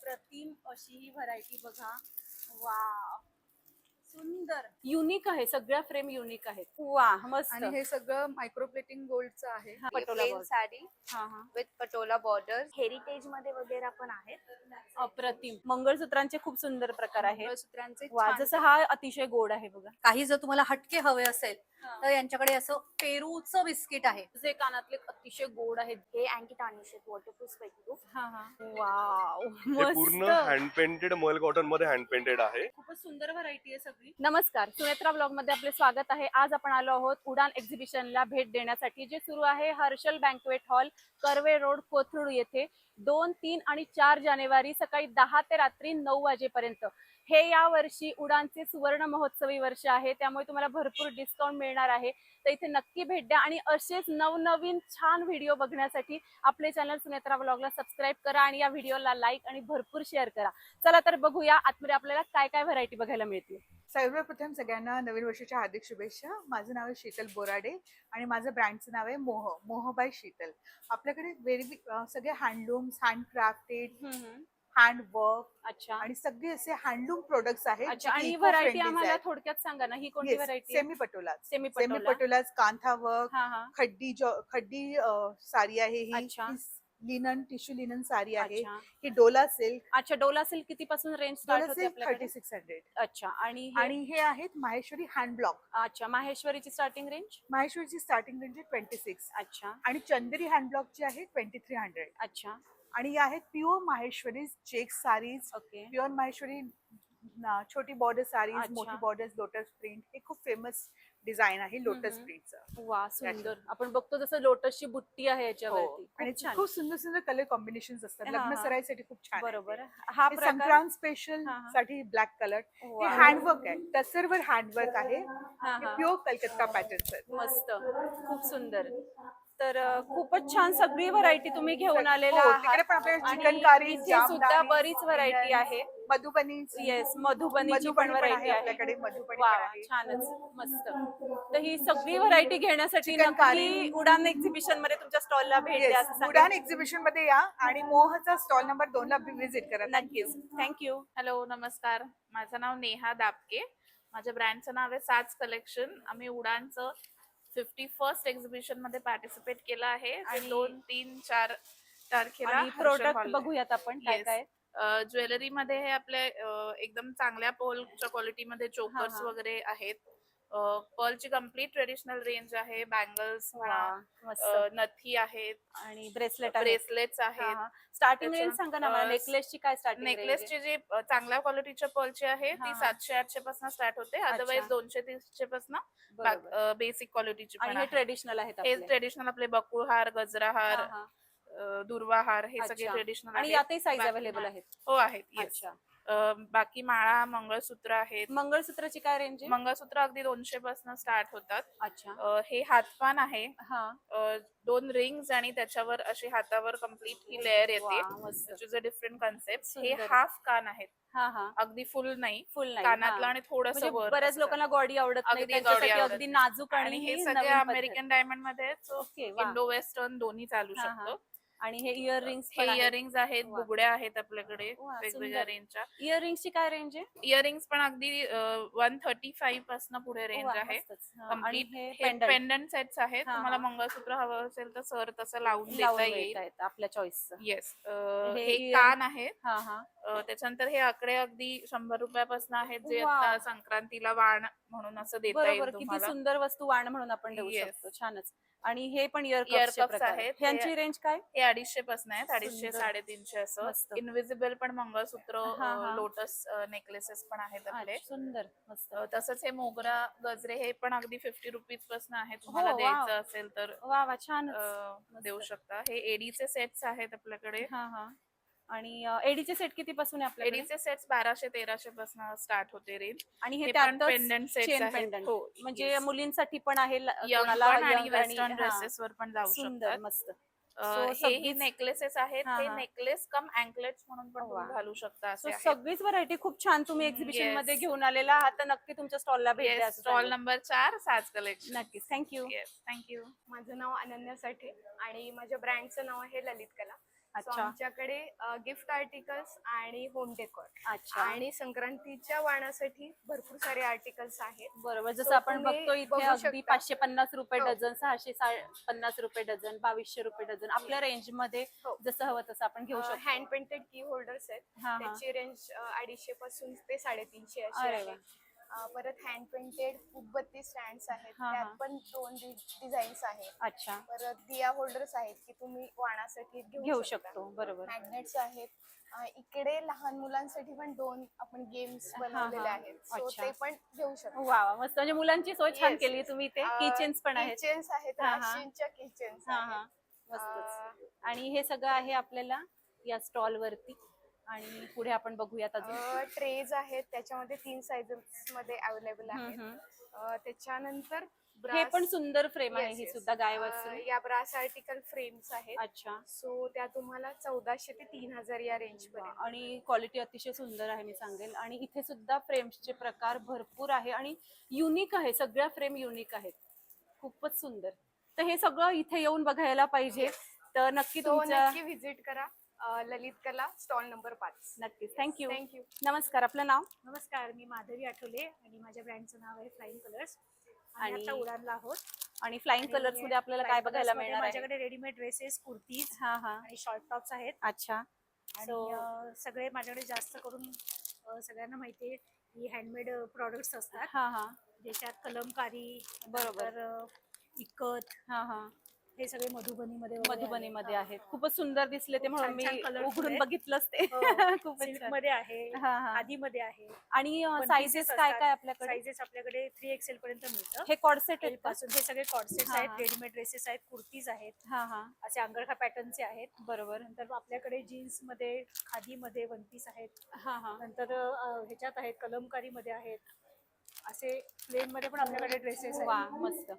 अप्रतिम अशी ही व्हरायटी बघा. वाव, सुंदर, युनिक आहे. सगळ्या फ्रेम युनिक आहेत. वा मस्त. आणि हे सगळं मायक्रोप्लेटिंग गोल्डचं आहे. हा, पटोला प्लेन बॉर्डर. साडी हा हा, विथ पटोला बॉर्डर, हेरिटेज मध्ये वगैरे पण आहेत. अप्रतिम. मंगळसूत्रांचे खूप सुंदर प्रकार आहेत. मंगळसूत्रांचे वा, छान. जसं हा अतिशय गोड आहे बघा. काही जर तुम्हाला हटके हवे असेल तर यांच्याकडे असं पेरूचं बिस्किट आहे. जे कानातले अतिशय गोड आहेत. हे अँटी टार्निश आहेत, वॉटरप्रूफ स्पेक्यूफ. हा हा, वाव हे पूर्ण मस्त. हँड पेंटेड मल कॉटन मध्ये हँड पेंटेड आहे. खूपच सुंदर व्हरायटी आहे सगळी. नमस्कार, सुनेत्रा ब्लॉग मध्ये आपले स्वागत आहे. आज आपण आलो आहोत उडान एक्झिबिशनला भेट देण्यासाठी, जे सुरू आहे Harshal banquet hall, Karve road, Kothrud येथे. 2, 3 आणि 4 जानेवारी सकाळी 10 ते रात्री 9 वाजेपर्यंत. हे या वर्षी उडानचे सुवर्ण महोत्सवी वर्ष आहे, त्यामुळे तुम्हाला भरपूर डिस्काउंट मिळणार आहे. तर इथे नक्की भेट द्या आणि असेच नवनवीन छान व्हिडिओ बघण्यासाठी आपले चॅनल सुनेत्रा ब्लॉगला सबस्क्राईब करा आणि या व्हिडिओला लाईक आणि भरपूर शेअर करा. चला तर बघूया आतमध्ये आपल्याला काय काय व्हरायटी बघायला मिळते. सर्वप्रथम सगळ्यांना नवीन वर्षाच्या हार्दिक शुभेच्छा. माझं नाव आहे शीतल बोराडे आणि माझं ब्रँडचं नाव आहे मोह बाय शीतल. आपल्याकडे सगळे हँडलूम्स, हँडक्राफ्टेड, हँडवर्क अच्छा आणि सगळे असे हँडलूम प्रोडक्ट्स आहेत. अच्छा, आणि व्हरायटी आम्हाला थोडक्यात सांगा ना, ही कोणती variety? Semi Patola, semi Patolas, kantha work, हा हा, खड्डी साडी आहे ही. अच्छा. लिनन, टिश्यू लिनन साडी आहे. अच्छा ही डोला सिल्क. अच्छा, डोला सिल्क किती पासून रेंज स्टार्ट होते आपल्याकडे? 3600. अच्छा, आणि हे आहेत माहेश्वरी हँड ब्लॉक. अच्छा, माहेश्वरीची स्टार्टिंग रेंज? माहेश्वरीची स्टार्टिंग रेंज आहे 26. अच्छा आणि चंदेरी हँड ब्लॉकची आहे 2300. अच्छा, आणि या आहेत pure Maheshwari check saris, okay. Pure Maheshwari छोटी बॉर्डर साडीज, अच्छा. मोठी बॉर्डर्स, लोटस प्रिंट. हे खूप फेमस डिझाईन आहे लोटस प्रिंटचं. वा, सुंदर. आपण बघतो जसं लोटसची बुट्टी आहे याच्यावरती. आणि खूप छान. खूप सुंदर सुंदर कलर कॉम्बिनेशन्स असतात. हा, लग्न हा. सराईसाठी खूप छान आहे बरोबर. ते. हा हे प्रकार संक्रांत स्पेशल हा, हा. साठी ब्लॅक कलर. हे वा. हँडवर्क आहे, टसरवर हँडवर्क आहे. हा, हा. प्युअर कलकत्ता पॅटर्न्स आहेत. मस्त, खूप सुंदर. तर खूपच छान सगळी व्हरायटी तुम्ही घेऊन आलेला हो, आहात. तिकडे पण आपल्याकडे आणि चिकनकारी, इथे सुद्धा बरीच व्हरायटी आहे. मधुबनी. येस, मधुबनीची पण व्हरायटी आहे आपल्याकडे. मधुबनी वा, पण आहे. छानच, मस्त. तर ही सगळी व्हरायटी घेण्यासाठी चिकनकारी. नक्की उडान एक्झिबिशन मध्ये तुमच्या स्टॉलला भेट द्या असं सांगा. उडान एक्झिबिशन मध्ये या आणि मोहचा स्टॉल नंबर 2 ला व्हिजिट करा. नक्कीच. थँक्यू. हॅलो, नमस्कार. माझं नाव नेहा दापके. माझ्या ब्रँडचं नाव आहे साज कलेक्शन. आम्ही उडानचं 51st एक्झिबिशन मध्ये पार्टिसिपेट केलं आहे आणि 2, 3, 4 तारखेला आणि प्रोडक्ट बघूयात आपण काय काय. ज्वेलरी मध्ये हे आपले एकदम चांगल्या पर्लच्या क्वालिटीमध्ये चोकर्स हा. वगैरे आहेत. पर्लची कम्प्लीट ट्रेडिशनल रेंज आहे. बँगल्स, मस्त. नथी आहेत आणि ब्रेसलेट ब्रेसलेट्स आहेत. स्टार्टिंग रेंज सांगा ना मला. नेकलेसची काय स्टार्टिंग रेंज? नेकलेसची जी चांगल्या क्वालिटीच्या पर्लची आहे ती 700-800 पासून स्टार्ट होते. अदरवाइज 200-300 पासून बेसिक क्वालिटीची पण आणि हे आहे. ट्रेडिशनल आहेत हे आपले. ट्रेडिशनल आपले बकुळहार, गजराहार, हा, दुर्वाहार हे सगळे अच्छा. ट्रेडिशनल आणि यातही साईज अवेलेबल आहेत? हो आहेत. येस. अच्छा. बाकी माळा, मंगळसूत्र आहेत. मंगळसूत्राची काय रेंज आहे? मंगळसूत्र अगदी 200 पासून स्टार्ट होतात. अच्छा. हे हातपान आहे. हा, 2 रिंग्स आणि त्याच्यावर अशी हातावर कम्प्लीट ही लेअर येते. वा, मस्त. Is a different concept. हे सुंदर. हाफ कान आहेत. हा हा, अगदी फुल नाही, फुल नाही. कानातलं हा. आणि थोडंसं म्हणजे वर बऱ्याच असं. लोकांना गॉडी आवडत नाही, अगदी त्यांच्यासाठी गॉडी आवडत अगदी नाजूक आणि आणि हे ही सगळे नवीन पद्धत. अमेरिकन डायमंड मध्ये ओके, वा. इंडो वेस्टर्न दोन्ही चालू हा, हा. शकतो. आणि हे इयरिंग्स हे इयरिंग्स आहेत. वा. बुगड्या आहेत आपल्याकडे वा, वेगवेगळ्या सुंदर. रेंजच्या. इयरिंग्सची काय रेंज आहे? इयरिंग्स पण अगदी 135 पासून पुढे रेंज वा, आहे. मस्तच. हा, आणि कम्प्लीट हे हे पेंडंट पेंडंट सेट्स आहेत. हा, तुम्हाला हा. मंगळसूत्र हवं असेल तर सर तसं लावून लावून देता येईल. देता येतं आपल्या चॉईसचं. येस. हे हे कान आहेत. हा हा, त्याच्यानंतर हे आकडे अगदी 100 रुपयापासून आहेत, जे वा. आता संक्रांतीला वाण म्हणून असं देता बरोबर. येईल किती तुम्हाला. सुंदर वस्तू वाण म्हणून आपण देऊ Yes. शकतो. छानच. आणि हे पण इयर Ear कप्स cups आहेत. ह्यांची रेंज काय? हे 250 पासून आहेत. 250, सुंदर. 350 असं. मस्त. इनविजिबल पण मंगळसूत्र, हा, हा. लोटस नेकलेसेस पण आहेत आपले. अच्छा, सुंदर, मस्त. तसंच हे मोगरा गजरे हे पण अगदी 50 रुपीज पासून आहे. तुम्हाला हो, द्यायचं वाव. असेल तर वा वा, छान देऊ शकता. हे एडीचे सेट्स आहेत आपल्याकडे. हा हा. आणि एडीचे सेट किती पासून आहे आपल्याकडे? एडीचे सेट्स 1200-1300 पासून स्टार्ट होते रेंज. आणि हे हे पण त्यातच पेंडंट सेट्स चेन आहेत. पेंडंट. हो, म्हणजे yes. मुलींसाठी पण आहे, यंग कोणाला पण आणि young वेस्टर्न हा. ड्रेसेस वर पण जाऊ सुंदर, शकतात. मस्त. हे सगळीच- नेकलेसेस आहेत. हा, हे हा. नेकलेस कम अँकलेट्स म्हणून पण वा. तुम्ही घालू शकता असे आहेत. सगळीच व्हरायटी खूप छान तुम्ही एक्झिबिशन Yes. मध्ये घेऊन आलेला आहात, तर नक्की तुमच्या स्टॉलला भेट द्या असं स्टॉल सांगेन. नंबर 4 साज कलेक्शन. नक्कीच. थँक्यू. Yes, thank you. माझं नाव अनन्या साठे आणि माझ्या ब्रँडचं नाव आहे ललित कला. अच्छा आमच्याकडे गिफ्ट आर्टिकल्स आणि होम डेकोर अच्छा आणि संक्रांतीच्या वाणासाठी भरपूर सारे आर्टिकल्स आहेत. बरोबर. जसं So आपण तुम्ही बघतो इथे बघू अगदी शकता. 550 रुपये हो. डझन, 650 रुपये डझन, 2200 रुपये डझन आपल्या रेंज मध्ये हो. जसं हवं तसं आपण घेऊ शकतो. हँड पेंटेड की होल्डर्स आहेत. हा हा. त्याची रेंज 250 पासून ते 350 अशी अरे आहे. वा. परत हँड पेंटेड उदबत्ती स्टँड्स आहेत. हा, त्यात हा. पण 2 डिझाईन्स आहेत. अच्छा परत दिया होल्डर्स आहेत की तुम्ही वाणासाठी घेऊ शकतो. बरोबर. मॅग्नेट्स आहेत. इकडे लहान मुलांसाठी पण 2 आपण गेम्स बनवलेले आहेत. सो अच्छा. ते पण घेऊ शकतो. वा वा, मस्त. म्हणजे मुलांची सोय छान Yes, केली yes. तुम्ही इथे. किचन्स पण आहेत. किचन्स आहेत. हा, हा. राशींच्या किचन्स हा हा, आहेत. मस्तच. आणि हे सगळं आहे आपल्याला या स्टॉल वरती. आणि पुढे आपण बघूयात अजून. ट्रेज आहेत. त्याच्यामध्ये 3 साइजेस मध्ये अवेलेबल आहेत. त्याच्यानंतर हे पण brass- सुंदर फ्रेम आहे. Yes, ही yes. सुद्धा गाय वासरू. या ब्रास आर्टिकल फ्रेम्स आहेत. अच्छा. सो त्या तुम्हाला 1400 ते 3000 या रेंज पर्यंत. आणि क्वालिटी अतिशय सुंदर आहे मी सांगेल. आणि इथे सुद्धा फ्रेम्सचे प्रकार भरपूर आहे आणि युनिक आहे. सगळ्या फ्रेम युनिक आहेत. खूपच सुंदर. तर हे सगळं इथे येऊन बघायला पाहिजे. तर नक्की तो तुमच्या नक्की व्हिजिट करा. ललित कला स्टॉल नंबर 5. नक्कीच. थँक्यू. थँक्यू. नमस्कार, आपलं नाव? नमस्कार, मी माधवी आठवले आणि माझ्या ब्रँडचं नाव आहे फ्लाइंग कलर्स. आणि- आणि आता उडानला आहोत. आणि फ्लाइंग आणि कलर्स मध्ये आपल्याला काय flying बघायला colours मध्ये मिळणार आहे? माझ्याकडे रेडीमेड ड्रेसेस, कुर्तीज हा हा. आणि शॉर्ट टॉप्स आहेत. अच्छा. आणि So- सगळे माझ्याकडे जास्त करून सगळ्यांना माहिती आहे की हँडमेड प्रॉडक्ट्स असतात, हा हा. ज्याच्यात कलमकारी, बरोबर. नंतर इकत, हा हा. हे सगळे मधुबनीमध्ये वगैरे आहेत. मधुबनीमध्ये आहेत. खूपच सुंदर दिसले ते, खूप म्हणून छान छान मी colours उघडून आहेत. बघितलंच ते. हो. खूपच सिल्क छान. मध्ये आहे, हा हा. खादीमध्ये आहे. आणि साईजेस काय काय आपल्याकडे? साइजेस आपल्याकडे 3XL पर्यंत मिळतं. हे कॉर्सेट आहेत का? पासून हे सगळे कॉर्सेट्स हा, आहेत, हा. रेडीमेड ड्रेसेस आहेत, कुर्तीज आहेत, हा हा. असे अंगरखा पॅटर्नचे आहेत. बरोबर. नंतर आपल्याकडे जीन्स मध्ये, खादीमध्ये वन पीस आहेत. हा हा. नंतर ह्याच्यात आहेत, कलमकारी मध्ये आहेत. असे प्लेन मध्ये पण आपल्याकडे ड्रेसेस वा, आहेत. मस्त.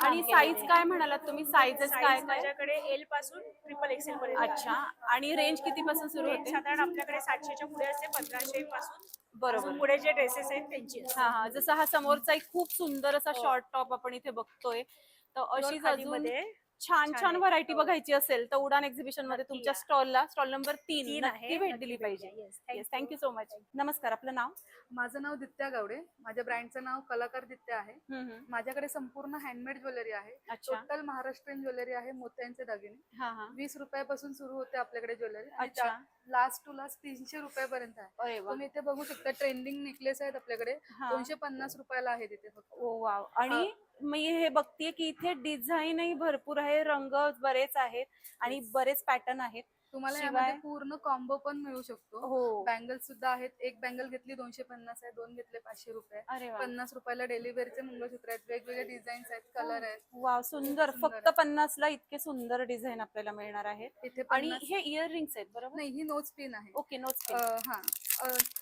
आणि साईज काय म्हणालात तुम्ही? साईजेस काय साईज काय? माझ्याकडे एल पासून XXL पर्यंत आहे. अच्छा. आणि रेंज किती पासून सुरू रेंज होते? साधारण आपल्याकडे 700च्या पुढे असते, 1500 पासून बरोबर. अजून पुढे जे ड्रेसेस आहेत त्यांची असते. हा हा. जसं हा समोरचा एक खूप सुंदर असा हो. शॉर्ट टॉप आपण इथे बघतोय. तर Pure अशीच अजून खादीमध्ये छान छान छान आहे. व्हरायटी हो. बघायची असेल तर उडान एक्झिबिशन मध्ये नक्की तुमच्या या. स्टॉलला, स्टॉल नंबर 3 3 नक्की आहे, भेट नक्की दिली भेट पाहिजे. द्या. Yes, yes, thank thank you so much. नमस्कार, आपलं नाव? माझं नाव दित्या गावडे. माझ्या ब्रँडचं नाव कलाकार दित्या आहे. हम्म. माझ्याकडे संपूर्ण हँडमेड ज्वेलरी आहे. अच्छा. टोटल महाराष्ट्रीयन ज्वेलरी आहे. मोत्यांचे दागिने हा हा. 20 रुपयापासून सुरू होते आपल्याकडे ज्वेलरी. अच्छा. लास्ट टू लास्ट 300 रुपयापर्यंत आहे. अरे वा. तुम्ही इथे बघू शकता ट्रेंडिंग नेकलेस आहेत आपल्याकडे. हा. 250 रुपयाला आहे तिथे फक्त. ओ वाव. आणि मी हे बघतीये की इथे डिझाईनही भरपूर आहे, रंग बरेच आहेत आणि बरेच पॅटर्न आहेत. तुम्हाला शिवाय- यामध्ये पूर्ण कॉम्बो पण मिळू शकतो. हो. बँगल्स सुद्धा आहेत. एक बँगल घेतली 250 आहे, 2 घेतले 500 रुपये. अरे वा. 50 रुपयाला डेली वेअरचे मंगळसूत्र आहेत. वेगवेगळे डिझाईन्स आहेत, कलर आहेत. वाव, सुंदर. सुंदर फक्त 50 ला इतके सुंदर डिझाईन आपल्याला मिळणार आहे. इथे आणि 50 हे इयर रिंग्स आहेत बरोबर? नाही, ही नोज पिन आहे. Okay, note. हा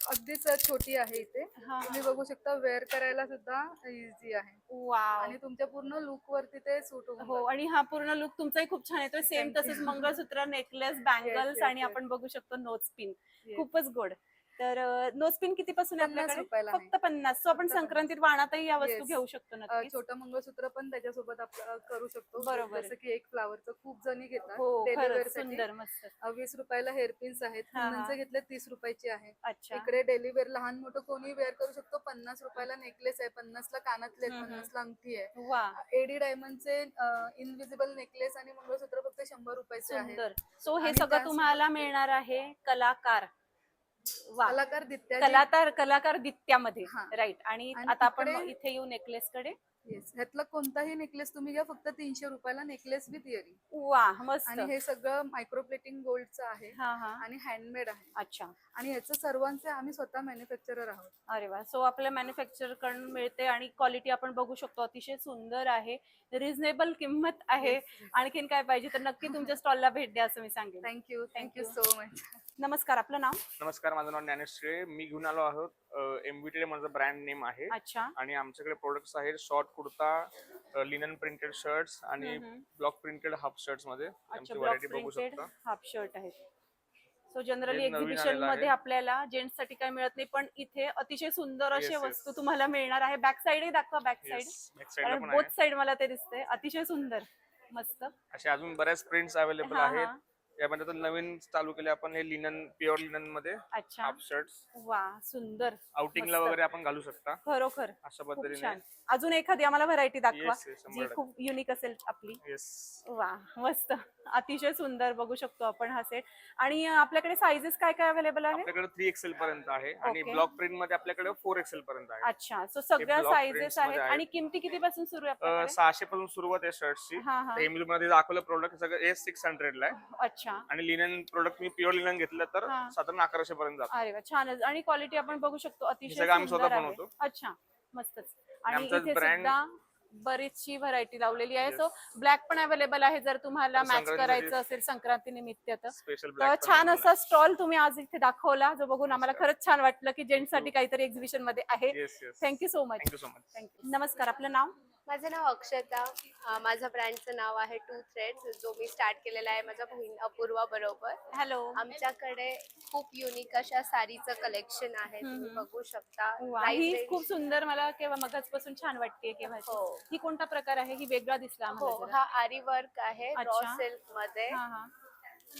अगदीच छोटी आहे इथे. हा. तुम्ही बघू शकता, वेअर करायला सुद्धा इझी आहे वाव. आणि तुमच्या पूर्ण लुक वरती ते सूट होऊन हो. आणि हा पूर्ण लुक तुमचाही खूप छान येतोय. Same Thank you. तसंच मंगळसूत्र, नेकलेस, बँगल्स yes, आणि yes. आपण बघू शकतो नोज पिन. Yes. खूपच गोड. तर नोज पिन किती पासून आहे 50 आपल्याकडे? रुपयाला फक्त 50. सो आपण फक्त 50. संक्रांतीत वाणातही या वस्तू Yes. घेऊ शकतो नक्की. छोटं मंगळसूत्र पण त्याच्यासोबत आपण करू शकतो. बरोबर. जसं की एक फ्लावरचं खूप जणी घेतात हो, daily wear खरंच साठी. सुंदर, मस्त. 20 रुपयाला हेअरपिन्स आहेत. हा, हा. कुंदनचे घेतले 30 रुपयाचे आहे. अच्छा. इकडे डेली वेअर लहान मोठं कोणी वेअर करू शकतो. 50 रुपयाला नेकलेस आहे, 50 ला कानातले आहेत, 50 ला अंगठी आहे. वा, एडी डायमंडचे इनविजिबल नेकलेस आणि मंगळसूत्र फक्त 100 रुपयाचे आहे. सुंदर. सो हे आणि सगळं त्यासोबत- तुम्हाला मिळणार आहे कलाकार. वा. कलाकार दित्या कलाकार दित्यामध्ये. हा. राईट. आणि आणि आता आपण इकडे- इथे येऊ नेकलेस कडे. येस, ह्यातला कोणताही नेकलेस तुम्ही घ्या, फक्त 300 रुपयाला नेकलेस विथ इयरिंग. वा, मस्त. आणि हे सगळं मायक्रोप्लेटिंग गोल्डचं आहे हा हा. आणि हँडमेड आहे. अच्छा. आणि ह्याचं सर्वांचे आम्ही स्वतः मॅन्युफॅक्चरर आहोत. अरे वा. सो आपल्या मॅन्युफॅक्चर कडून मिळते आणि क्वालिटी आपण बघू शकतो. अतिशय सुंदर आहे, रिझनेबल किंमत आहे. आणखीन काय पाहिजे तर नक्की तुमच्या स्टॉलला भेट द्या असं मी सांगेन. Thank you Thank you. So much. नमस्कार, आपलं नाव? नमस्कार, माझं नाव ज्ञानेश श्रे. मी घेऊन आलो आहोत MVT माझं ब्रँड नेम आहे. अच्छा. आणि आमच्याकडे प्रोडक्ट्स आहेत short kurta, linen printed shirts आणि ब्लॉक प्रिंटेड हाफ शर्ट्स मध्ये अच्छा. आमची ब्लॉक व्हरायटी बघू प्रिंटेड शकता. हाफ शर्ट आहे. सो जनरली हे नवीन एक्झिबिशन आलेलं मध्ये आहे. आपल्याला जेंट्स साठी काय मिळत नाही, पण इथे अतिशय सुंदर असे Yes, yes. वस्तू तुम्हाला मिळणार आहे. बॅक साईडही दाखवा. Back side. Yes, back side ला कारण पण बोथ आहे. साईड मला ते दिसते. अतिशय सुंदर, मस्त. असे अजून बऱ्याच प्रिंट्स अवेलेबल हा, आहेत. हा. यामध्ये आता नवीन चालू केले आपण हे लिनन, प्युअर लिनन मध्ये अच्छा, हाफ शर्ट्स. वा सुंदर, आउटिंगला मस्त. वगैरे आपण घालू शकता खरोखर अशा खूप पद्धतीने. छान. अजून एखादी आम्हाला व्हरायटी दाखवा येस येस, जी 100%. खूप युनिक असेल आपली. येस. वा मस्त, अतिशय सुंदर, बघू शकतो आपण हा सेट. आणि आपल्याकडे साईजेस काय काय अवेलेबल आहे? आपल्याकडे 3XL पर्यंत आहे आणि Okay. ब्लॉक प्रिंट मध्ये आपल्याकडे 4XL पर्यंत आहे. अच्छा, सो सगळ्या block साईजेस prints आहेत. मध्ये आहेत. आणि किमती किती पासून सुरू आहे आपल्याकडे? 600 पासून सुरुवात आहे शर्टची. हा हा, हे मी तुम्हाला दाखवलं प्रोडक्ट सगळं S600 ला आहे. अच्छा, आणि लिनन प्रोडक्ट मी प्युअर लिनन घेतलं तर हा. साधारण 1100 पर्यंत जातो. अरे वा, छानच. आणि क्वालिटी आपण बघू शकतो, अतिशय सगळं आम्ही सुंदर स्वतः आहे. बनवतो. अच्छा, मस्तच. आणि आमचा इथे brand- सुद्धा बरीचशी व्हरायटी लावलेली आहे. Yes. सो ब्लॅक पण अवेलेबल आहे जर तुम्हाला तर मॅच संक्रांतीसाठी करायचं असेल संक्रांती निमित्त. स्पेशल तर ब्लॅक छान असा स्टॉल तुम्ही आज इथे दाखवला, जो बघून आम्हाला sir. खरंच छान वाटलं की जेंट्स साठी काहीतरी एक्झिबिशन मध्ये आहे. Yes yes. Thank you so much. Thank you so much. Thank you. नमस्कार, आपलं नाव? माझं नाव अक्षता. माझं ब्रँडचं नाव आहे टू थ्रेड्स, जो मी स्टार्ट केलेला आहे माझ्या बहीण अपूर्वा बरोबर. हॅलो. आमच्याकडे खूप युनिक अशा साडीचं कलेक्शन आहे, तुम्ही बघू शकता. Price ही range- खूप सुंदर, मला केव्हा मगाचपासून छान वाटते केव्हा. हो. ही कोणता प्रकार आहे? ही वेगळा दिसला हो, आम्हाला जरा. हा आरी वर्क आहे रॉ अच्छा. सिल्क मध्ये. हा हा,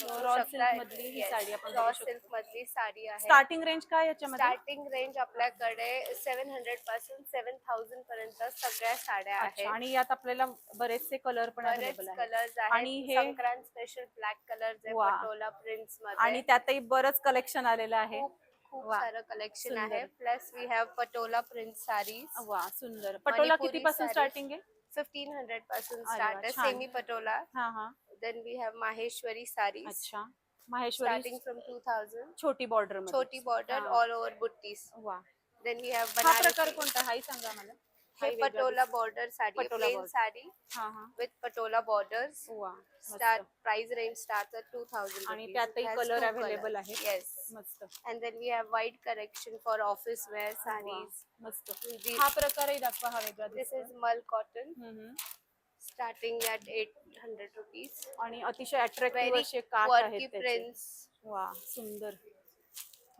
बघू रॉ शकता. सिल्क मधली ही Yes, साडी आपण रॉ बघू सिल्क शकतो. मधली साडी आहे. स्टार्टिंग रेंज काय याच्यामध्ये? स्टार्टिंग रेंज आपल्याकडे 700 पासून 7000 पर्यंत सगळ्या साड्या अच्छा, आहेत. आणि यात आपल्याला बरेचसे कलर पण बरेच अवेलेबल आहेत. कलर्स आणि आहेत. हे- संक्रांत स्पेशल ब्लॅक कलर वा. पटोला प्रिंट्स आणि मध्ये त्यातही बरंच कलेक्शन आलेलं आहे. खूप वा. सारं कलेक्शन सुंदर. आहे. Plus we have Patola print saris. वा सुंदर. पटोला मणिपुरी किती पासून sarees. स्टार्टिंग आहे? 1500 पासून अरे स्टार्ट वा, आहे. छान. सेमी पटोला. हा हा, then we have Maheshwari saris. अच्छा. Maheshwari starting from 2000. छोटी बॉर्डर मध्ये. छोटी बॉर्डर हा. All over buttis. वा, देन वी हॅव हा प्रकार बनारसी. कोणता? हाही सांगा मला. हे हाही वेगळा पटोला दिसतो. Border sari, Patola plain border. Sari हा हा, विथ पटोला बॉर्डर्स. वा स्टार्ट मस्त. प्राइस रेंज स्टार्ट at 2000 आणि rupees. त्यातही It has colour two available colors. आहेत. Yes. मस्त. And then we have white collection for office wear वा, sarees. मस्त. The- हा प्रकारही दाखवा, हा वेगळा This दिसतो. is mul cotton, हम्म. starting at 800 rupees. आणि अतिशय अट्रॅक्टिव्ह Very असे काठ quirky आहेत त्याचे. prints. वा सुंदर,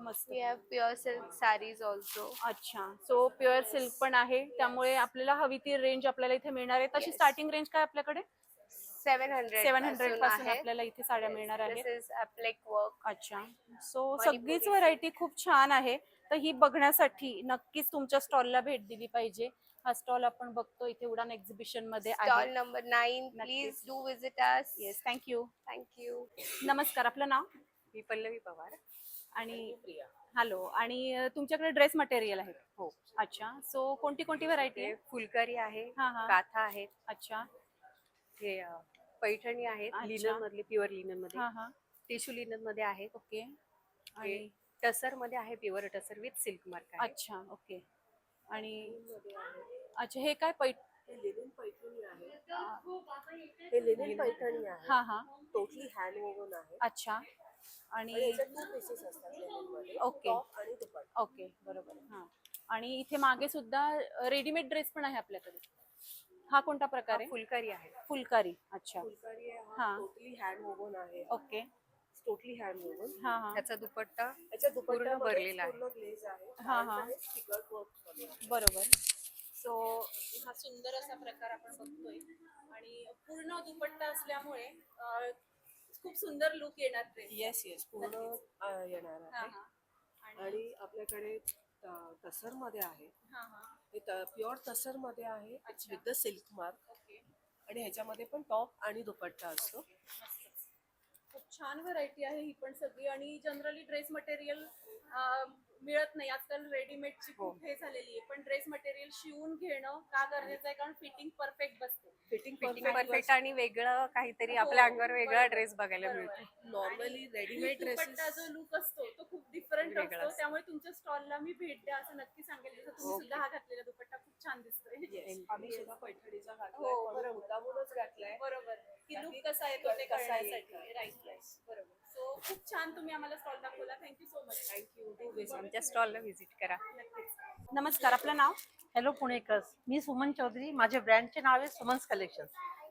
मस्त. We have pure silk sarees also. अच्छा, सो प्युअर सिल्क पण आहे, त्यामुळे आपल्याला हवी ती रेंज आपल्याला इथे मिळणार आहे. तशी Yes. स्टार्टिंग रेंज काय आपल्याकडे? 700 700 पासून आहे. आपल्याला इथे साड्या मिळणार This आहेत. is applique work. अच्छा, सो मणिपुरी सगळीच silk. व्हरायटी खूप छान आहे. तर ही बघण्यासाठी नक्कीच तुमच्या स्टॉलला भेट दिली पाहिजे. हा स्टॉल आपण बघतो इथे उडान एक्झिबिशन मध्ये Stall आहे. number 9. नक्कीच. Please do visit us. Yes, thank you. Thank you. नमस्कार, आपलं नाव? मी पल्लवी पवार. आणि हॅलो. आणि तुमच्याकडे ड्रेस मटेरियल आहे? हो. अच्छा, सो कोणती कोणती व्हरायटी ते आहे? फुलकारी आहे, हा हा, काथा आहेत, अच्छा, हे पैठणी आहेत, अच्छा. लिनन मधले, प्युअर लिनन मध्ये, हा हा, टिश्यू लिनन मध्ये आहेत, ओके. आणि टसर मध्ये आहे, pure tussar with silk mark आहे. अच्छा, ओके. आणि अच्छा, हे काय पैठ? हे लिनन पैठणी आहे, हे लिनन पैठणी आहे, हा हा, टोटली हँड वोवन आहे. अच्छा. आणि याच्यात 2 पीसेस असतात लिनन मध्ये, ओके. टॉप आणि दुपट्टा. ओके, बरोबर. हा, आणि इथे मागे सुद्धा रेडीमेड ड्रेस पण आहे आपल्याकडे. हा कोणता प्रकार आहे? फुलकारी आहे, फुलकारी. अच्छा, फुलकारी आहे, हा. हा टोटली हँड वोवन आहे, ओके. Totally hand woven. हा हा, त्याचा दुपट्टा, याचा दुपट्टा पूर्ण भरलेला आहे, पूर्ण ग्लेज आहे, हा, हा. Figure work. बरोबर. सो हा सुंदर असा प्रकार आपण बघतोय आणि पूर्ण दुपट्टा असल्यामुळे खूप सुंदर लुक येणार ड्रेस. येस येस, पूर्ण येणार हा आहे. हा, आणि आपल्याकडे टसर मध्ये आहे, हा हा, हे प्युअर टसर मध्ये आहे अच्छा. With the silk mark. Okay. आणि ह्याच्यामध्ये पण टॉप आणि दुपट्टा असतो. मस्तच. खूप छान व्हरायटी आहे ही पण सगळी. आणि जनरली ड्रेस मटेरियल मिळत नाही आजकाल, रेडीमेडची खूप हे झालेली आहे. पण ड्रेस मटेरियल शिवून घेणं का गरजेचं आहे? कारण फिटिंग परफेक्ट बसते. फिटिंग परफेक्ट आणि वेगळं काहीतरी आपल्या अंगावर वेगळा ड्रेस बघायला मिळतो. नॉर्मली रेडीमेड दुपट्टा जो लुक असतो तो खूप डिफरंट वेगळा असतो. असतो. त्यामुळे तुमच्या स्टॉलला मी भेट द्या असं नक्की सांगेल. जसं तुम्ही Okay. सुद्धा हा घातलेला दुपट्टा खूप छान दिसतोय. आम्ही सुद्धा पैठणीचा हो, घातलाय, पण बरोबर. मुद्दामूनच घातलाय. बरोबर, की लुक कसा येतो ते कसा येईल. कळण्यासाठी. राईट राईट, बरोबर. सो खूप छान तुम्ही आम्हाला स्टॉल दाखवला. Thank you so much. थँक्यू. आमच्या स्टॉलला व्हिजिट करा. नमस्कार, आपलं नाव? हॅलो पुणेकर्स, मी सुमन चौधरी. माझ्या ब्रँडचे नाव आहे सुमन्स कलेक्शन.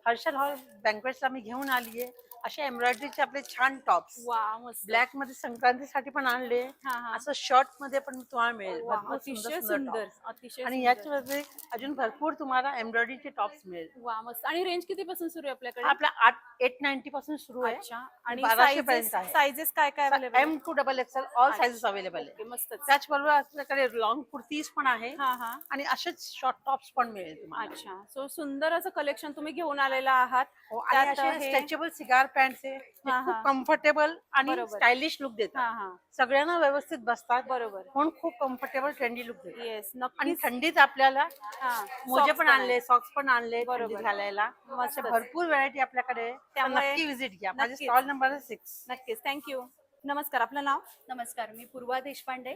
हर्षल हॉल बँक्वेट्सला मी घेऊन आली आहे असे एम्ब्रॉयडरीचे आपले छान टॉप्स वा मस्त. ब्लॅक मध्ये संक्रांतीसाठी पण आणले. हा हा. असं शर्ट मध्ये पण तुम्हाला मिळेल. वा, भरपूर अतिशय सुंदर सुंदर tops. अतिशय आणि सुंदर. याच्यामध्ये अजून भरपूर तुम्हाला एम्ब्रॉयडरीचे टॉप्स मिळेल. वा मस्त. आणि रेंज किती पासून सुरू आहे आपल्याकडे? आपला 890 पासून सुरू आहे. अच्छा. आणि 1200 पर्यंत आहे. साइजेस काय काय available? M to XXL all sizes available आहे. मस्त. त्याचबरोबर आपल्याकडे लॉंग कुर्तीज पण आहे हा हा. आणि असेच शॉर्ट टॉप्स पण मिळेल तुम्हाला. अच्छा. सो सुंदर असं कलेक्शन तुम्ही घेऊन आलेला आहात. हो, आणि त्यात असे हे- स्ट्रेचेबल सिगार पॅन्ट्स आहे ते हा, खूप हा. कम्फर्टेबल आणि बरोबर. स्टायलिश लुक हा देतात. हा. सगळ्यांना व्यवस्थित बसतात. बरोबर. म्हणून खूप कम्फर्टेबल ट्रेंडी लुक देतात. येस आणि नक्कीच. थंडीत आपल्याला हा. मोजे Socks पण आणले, सॉक्स पण आणले बरोबर. थंडीत घालायला. असे मस्तच. भरपूर व्हरायटी आपल्याकडे आहे. तर त्यामुळे नक्की विजिट घ्या. माझे नक्कीच. Stall number 6. नक्कीच. थँक्यू. नमस्कार. आपलं नाव? नमस्कार, मी पूर्वा देशपांडे.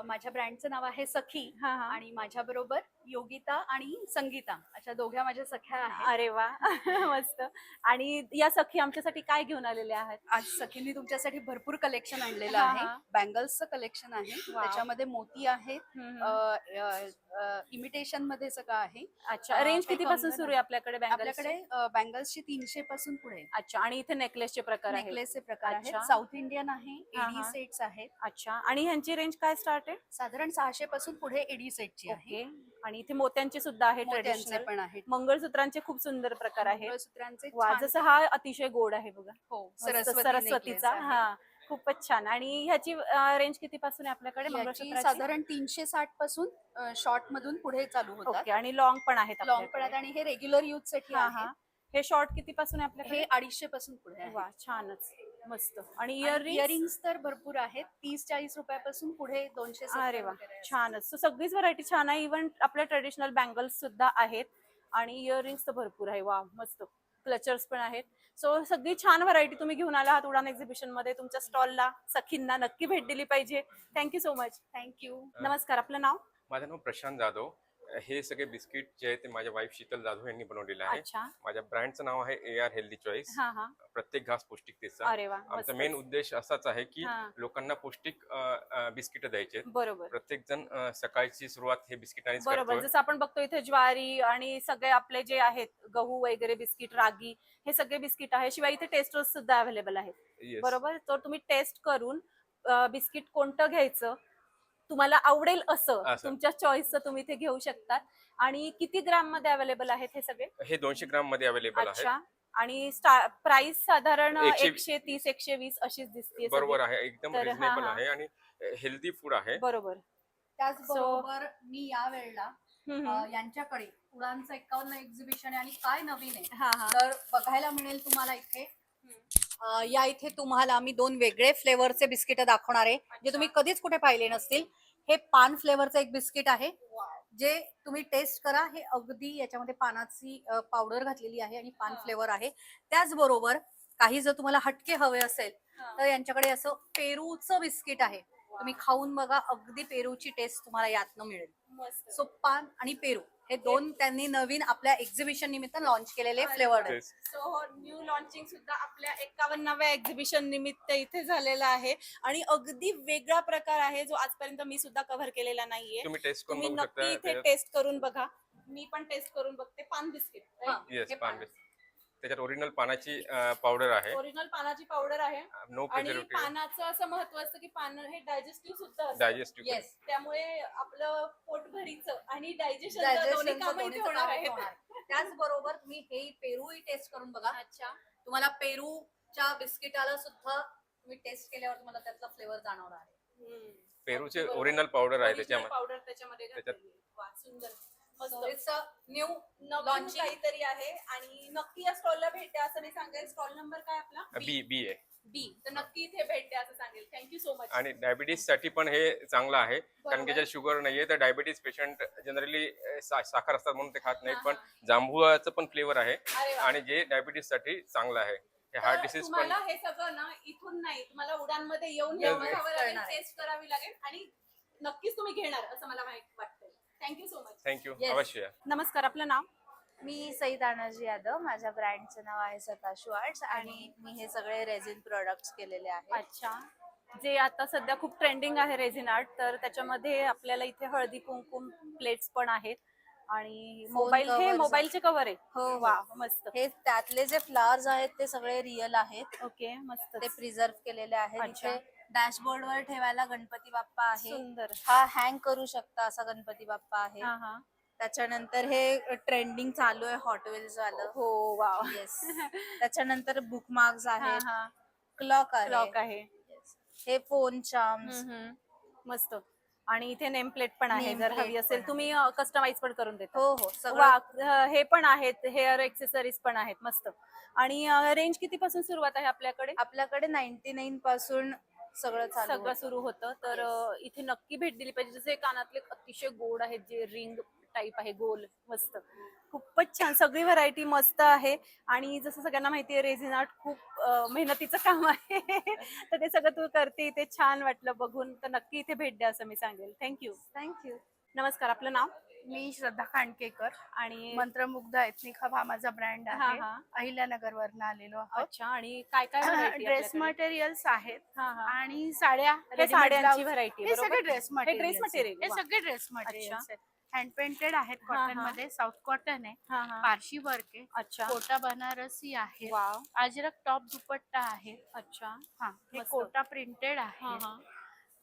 माझ्या ब्रँडचं नाव आहे सखी हा हा. आणि माझ्या बरोबर योगिता आणि संगीता अशा दोघ्या माझ्या सख्या आहेत. अरे वा मस्त. आणि या सखी आमच्यासाठी काय घेऊन आलेले आहात? आज सखींनी तुमच्यासाठी भरपूर कलेक्शन आणलेलं हा, आहे. हा. बँगल्सचं कलेक्शन आहे. वा. त्याच्यामध्ये मोती आहेत, हम्म, हम्म. इमिटेशन मध्ये सगळं आहे. अच्छा. रेंज काही किती पासून कंगन सुरू आहे आपल्याकडे बँगल्स? आपल्याकडे बँगल्सची 300 पासून पुढे अच्छा. आणि इथे नेकलेसचे प्रकार आहेत? नेकलेसचे प्रकार आहेत. अच्छा. साऊथ इंडियन आहे, हा, एडी हा. सेट्स आहेत. अच्छा. आणि ह्यांची रेंज काय स्टार्ट आहे? साधारण 600 पासून पुढे एडी सेटची आहे. ओके. आणि इथे मोत्यांचे सुद्धा आहे मोत्यांचे ट्रेडिशनल. पण आहेत. मंगळसूत्रांचे खूप सुंदर प्रकार आहेत. मंगळसूत्रांचे वा छान जसं हा अतिशय गोड आहे बघा. हो मस्त. सरस्वती सरस्वतीचा. necklace आहे. हा खूपच छान. आणि ह्याची रेंज किती पासून आहे आपल्याकडे याची मंगळसूत्राची? साधारण 360 पासून शॉर्ट मधून पुढे चालू होतात. ओके. आणि लॉंग पण आहेत लॉंग आपल्याकडे. पडत आणि हे रेग्युलर यूज साठी हा आहे. हा. हे शॉर्ट किती पासून आहे आपल्याकडे? हे 250 पासून पुढे आहे. वा छानच. मस्त. आणि इयरिंग्स इयरिंग्स? तर भरपूर आहेत. 30-40 रुपयापासून पुढे 270 अरे वा वगैरे असतात. छानच. So, सगळीच व्हरायटी छान आहे. इव्हन आपल्या ट्रेडिशनल बँगल्स सुद्धा आहेत आणि इयरिंग्स तर भरपूर आहे. वा मस्त. क्लचर्स पण आहेत. सो सगळी छान व्हरायटी तुम्ही घेऊन आला आहात उडान एक्झिबिशन मध्ये. तुमच्या स्टॉलला सखींना नक्की भेट दिली पाहिजे. Thank you so much. थँक्यू. नमस्कार. आपलं नाव? माझं नाव प्रशांत जाधव. हे सगळे बिस्किट जे आहे ते माझ्या वाईफ शीतल जाधव यांनी बनवलेले आहे. अच्छा. माझ्या ब्रँडचं नाव आहे AR हेल्दी चॉईस. हा हा. प्रत्येक घास पौष्टिकतेचा. अरे वा आमचा मस्तच. मेन उद्देश असाच आहे की हा. लोकांना पौष्टिक बिस्किट द्यायचे. बरोबर. प्रत्येक जण सकाळची सुरुवात हे बिस्किटानेच बरोबर. करतो. जसं आपण बघतो इथे ज्वारी आणि सगळे आपले जे आहेत गहू वगैरे बिस्किट, रागी हे सगळे बिस्किट आहे. शिवाय इथे टेस्टर्स सुद्धा अवेलेबल आहेत. Yes. बरोबर. तर तुम्ही टेस्ट करून बिस्किट कोणतं घ्यायचं तुम्हाला आवडेल असं तुमच्या चॉईसचं तुम्ही इथे घेऊ शकतात. आणि किती ग्राम मध्ये अवेलेबल आहेत हे सगळे? हे 200 ग्राम मध्ये अवेलेबल आहे. अच्छा. आणि प्राइस साधारण 120 130-120 अशीच दिसते. बरोबर आहे. एकदम तर हा, रिझनेबल हा. आहे आणि हेल्दी फूड आहे. बरोबर. त्याचबरोबर मी या वेळेला यांच्याकडे उडानचं 51 एक्झिबिशन आहे आणि काय नवीन आहे हा हा. तर बघायला मिळेल तुम्हाला इथे. या इथे तुम्हाला मी 2 वेगळे फ्लेवरचे बिस्किट दाखवणार आहे जे तुम्ही कधीच कुठे पाहिले नसतील. हे पान फ्लेवरचं एक बिस्किट आहे जे तुम्ही टेस्ट करा. हे अगदी याच्यामध्ये पानाची पावडर घातलेली आहे आणि पान फ्लेवर आहे. त्याचबरोबर काही जर तुम्हाला हटके हवे असेल तर यांच्याकडे असं पेरूचं बिस्किट आहे. तुम्ही खाऊन बघा. अगदी पेरूची टेस्ट तुम्हाला यातनं मिळेल. सो पान आणि पेरू हे 2 त्यांनी नवीन आपल्या एक्झिबिशन निमित्त लॉन्च केलेले फ्लेवर्ड आहेत. Yes. सो न्यू लॉन्चिंग सुद्धा आपल्या 51व्या एक्झिबिशन निमित्त इथे झालेला आहे आणि अगदी वेगळा प्रकार आहे जो आजपर्यंत मी सुद्धा कव्हर केलेला नाहीये. तुम्ही टेस्ट करून तुम्ही बघू नक्की इथे शकता. टेस्ट करून बघा. मी पण टेस्ट करून बघते. पान बिस्किट. येस पान बिस्किट. त्याच्यात ओरिजिनल पानाची पावडर आहे. ओरिजिनल पानाची पावडर आहे. नो आणि प्रिझर्वेटिव्ह. पानाचं असं महत्व असतं की पान हे डायजेस्टिव्ह सुद्धा असतं. डायजेस्टिव्ह. येस. त्यामुळे आपलं पोटभरीचं आणि डायजेशन Digestion दोन्ही चं कामं इथे दोन्हीचं होणार काम आहेत. होणार. त्याचबरोबर तुम्ही हे पेरूही टेस्ट करून बघा. अच्छा. तुम्हाला पेरूच्या बिस्किटाला सुद्धा तुम्ही टेस्ट केल्यावर तुम्हाला त्यातला फ्लेवर जाणवणार आहे. पेरूचे ओरिजिनल पावडर आहे त्याच्यामध्ये. पावडर त्याच्यामध्ये घातलेली आहे. वा सुंदर. मस्त. न्यू नवीन launching. काहीतरी आहे आणि नक्की या स्टॉलला भेट द्या असं मी सांगेल. स्टॉल नंबर काय आपला? बी आहे. बी. तर नक्की इथे भेट द्या असं सांगेल. Thank you so much. आणि डायबिटीस साठी पण हे चांगलं आहे कारण की ज्यात शुगर नाहीये तर डायबिटीस पेशंट जनरली साखर असतात म्हणून ते खात नाहीत. हा, पण जांभूळाचं पण फ्लेवर आहे अरे वा. आणि जे डायबिटीस साठी चांगलं आहे. हे हार्ट तर डिसीज पण तुम्हाला हे सगळं ना इथून नाही तुम्हाला उडानमध्ये येऊन Yes, बघावं लागेल. करणार आहे. टेस्ट करावी लागेल आणि नक्कीच तुम्ही घेणार असं मला माहिती वाटतंय. Thank you so much. Thank you. Yes. अवश्य या. नमस्कार. आपलं नाव? मी सई तानाजी यादव. माझ्या ब्रँडचं नाव आहे सताशू आर्ट्स आणि मी हे सगळे रेझिन प्रोडक्ट्स केलेले आहेत. अच्छा. जे आता सध्या खूप ट्रेंडिंग आहे रेझिन आर्ट. तर त्याच्यामध्ये आपल्याला इथे हळदी कुंकुम प्लेट्स पण आहेत आणि Phone मोबाईल हे covers मोबाईलचे कव्हर आहे. हो वा मस्त. हे त्यातले जे फ्लावर्स आहेत ते सगळे रिअल आहेत. ओके मस्त. ते प्रिझर्व केलेले आहेत. अच्छा. इथे डॅशबोर्ड वर ठेवायला गणपती बाप्पा आहे. सुंदर. हा हँग करू शकता असा गणपती बाप्पा आहे. हा हा. त्याच्यानंतर हे ट्रेंडिंग चालू आहे हॉट व्हील्स वालं. हो वा. येस. त्याच्यानंतर बुकमार्क्स हा आहेत. हा. क्लॉक आहे. क्लॉक आहे. Yes. हे फोन चार्म्स. मस्त. आणि इथे नेम प्लेट पण आहे, Name जर plate हवी असेल पण तुम्ही कस्टमाइज पण करून देता. हो हो सगळं. वा हे पण आहेत, हेअर एक्सेसरीज पण आहेत. मस्त. आणि रेंज किती पासून सुरुवात आहे आपल्याकडे? आपल्याकडे 99 पासून सगळं चालू सगळं होतं. सुरू होतं. तर इथे नक्की भेट दिली पाहिजे. जसे कानातले अतिशय गोड आहेत, जे रिंग टाईप आहे गोल. मस्त. खूपच छान, सगळी व्हरायटी मस्त आहे. आणि जसं सगळ्यांना माहिती आहे रेझिन आर्ट खूप मेहनतीचं काम आहे. तर ते सगळं तू करते इथे, छान वाटलं बघून. तर नक्की इथे भेट द्या असं मी सांगेल. थँक्यू. थँक्यू. नमस्कार, आपलं नाव? मी श्रद्धा खांडकेकर. आणि मंत्रमुग्ध एथनिक हब हा माझा ब्रँड हा आहे. हा. अहिल्यानगर वरनं आलेलो आहोत. अच्छा. आणि काय काय variety ड्रेस आपल्याकडे? मटेरियल्स आहेत हा हा. आणि साड्या, हे readymade साड्यांची blouse. व्हरायटी हे सगळे ड्रेस हे ड्रेस मटेरियल मटेरियल. हे सगळे ड्रेस मटेरियल्स आहेत. हँड पेंटेड आहेत हा, कॉटन हा. मध्ये. साऊथ कॉटन आहे, हा हा. पारशी वर्क आहे, अच्छा. कोटा बनारसी आहे, वाव. अजरक टॉप दुपट्टा आहे. अच्छा. हा हे मस्त. कोटा प्रिंटेड हा आहे. हा.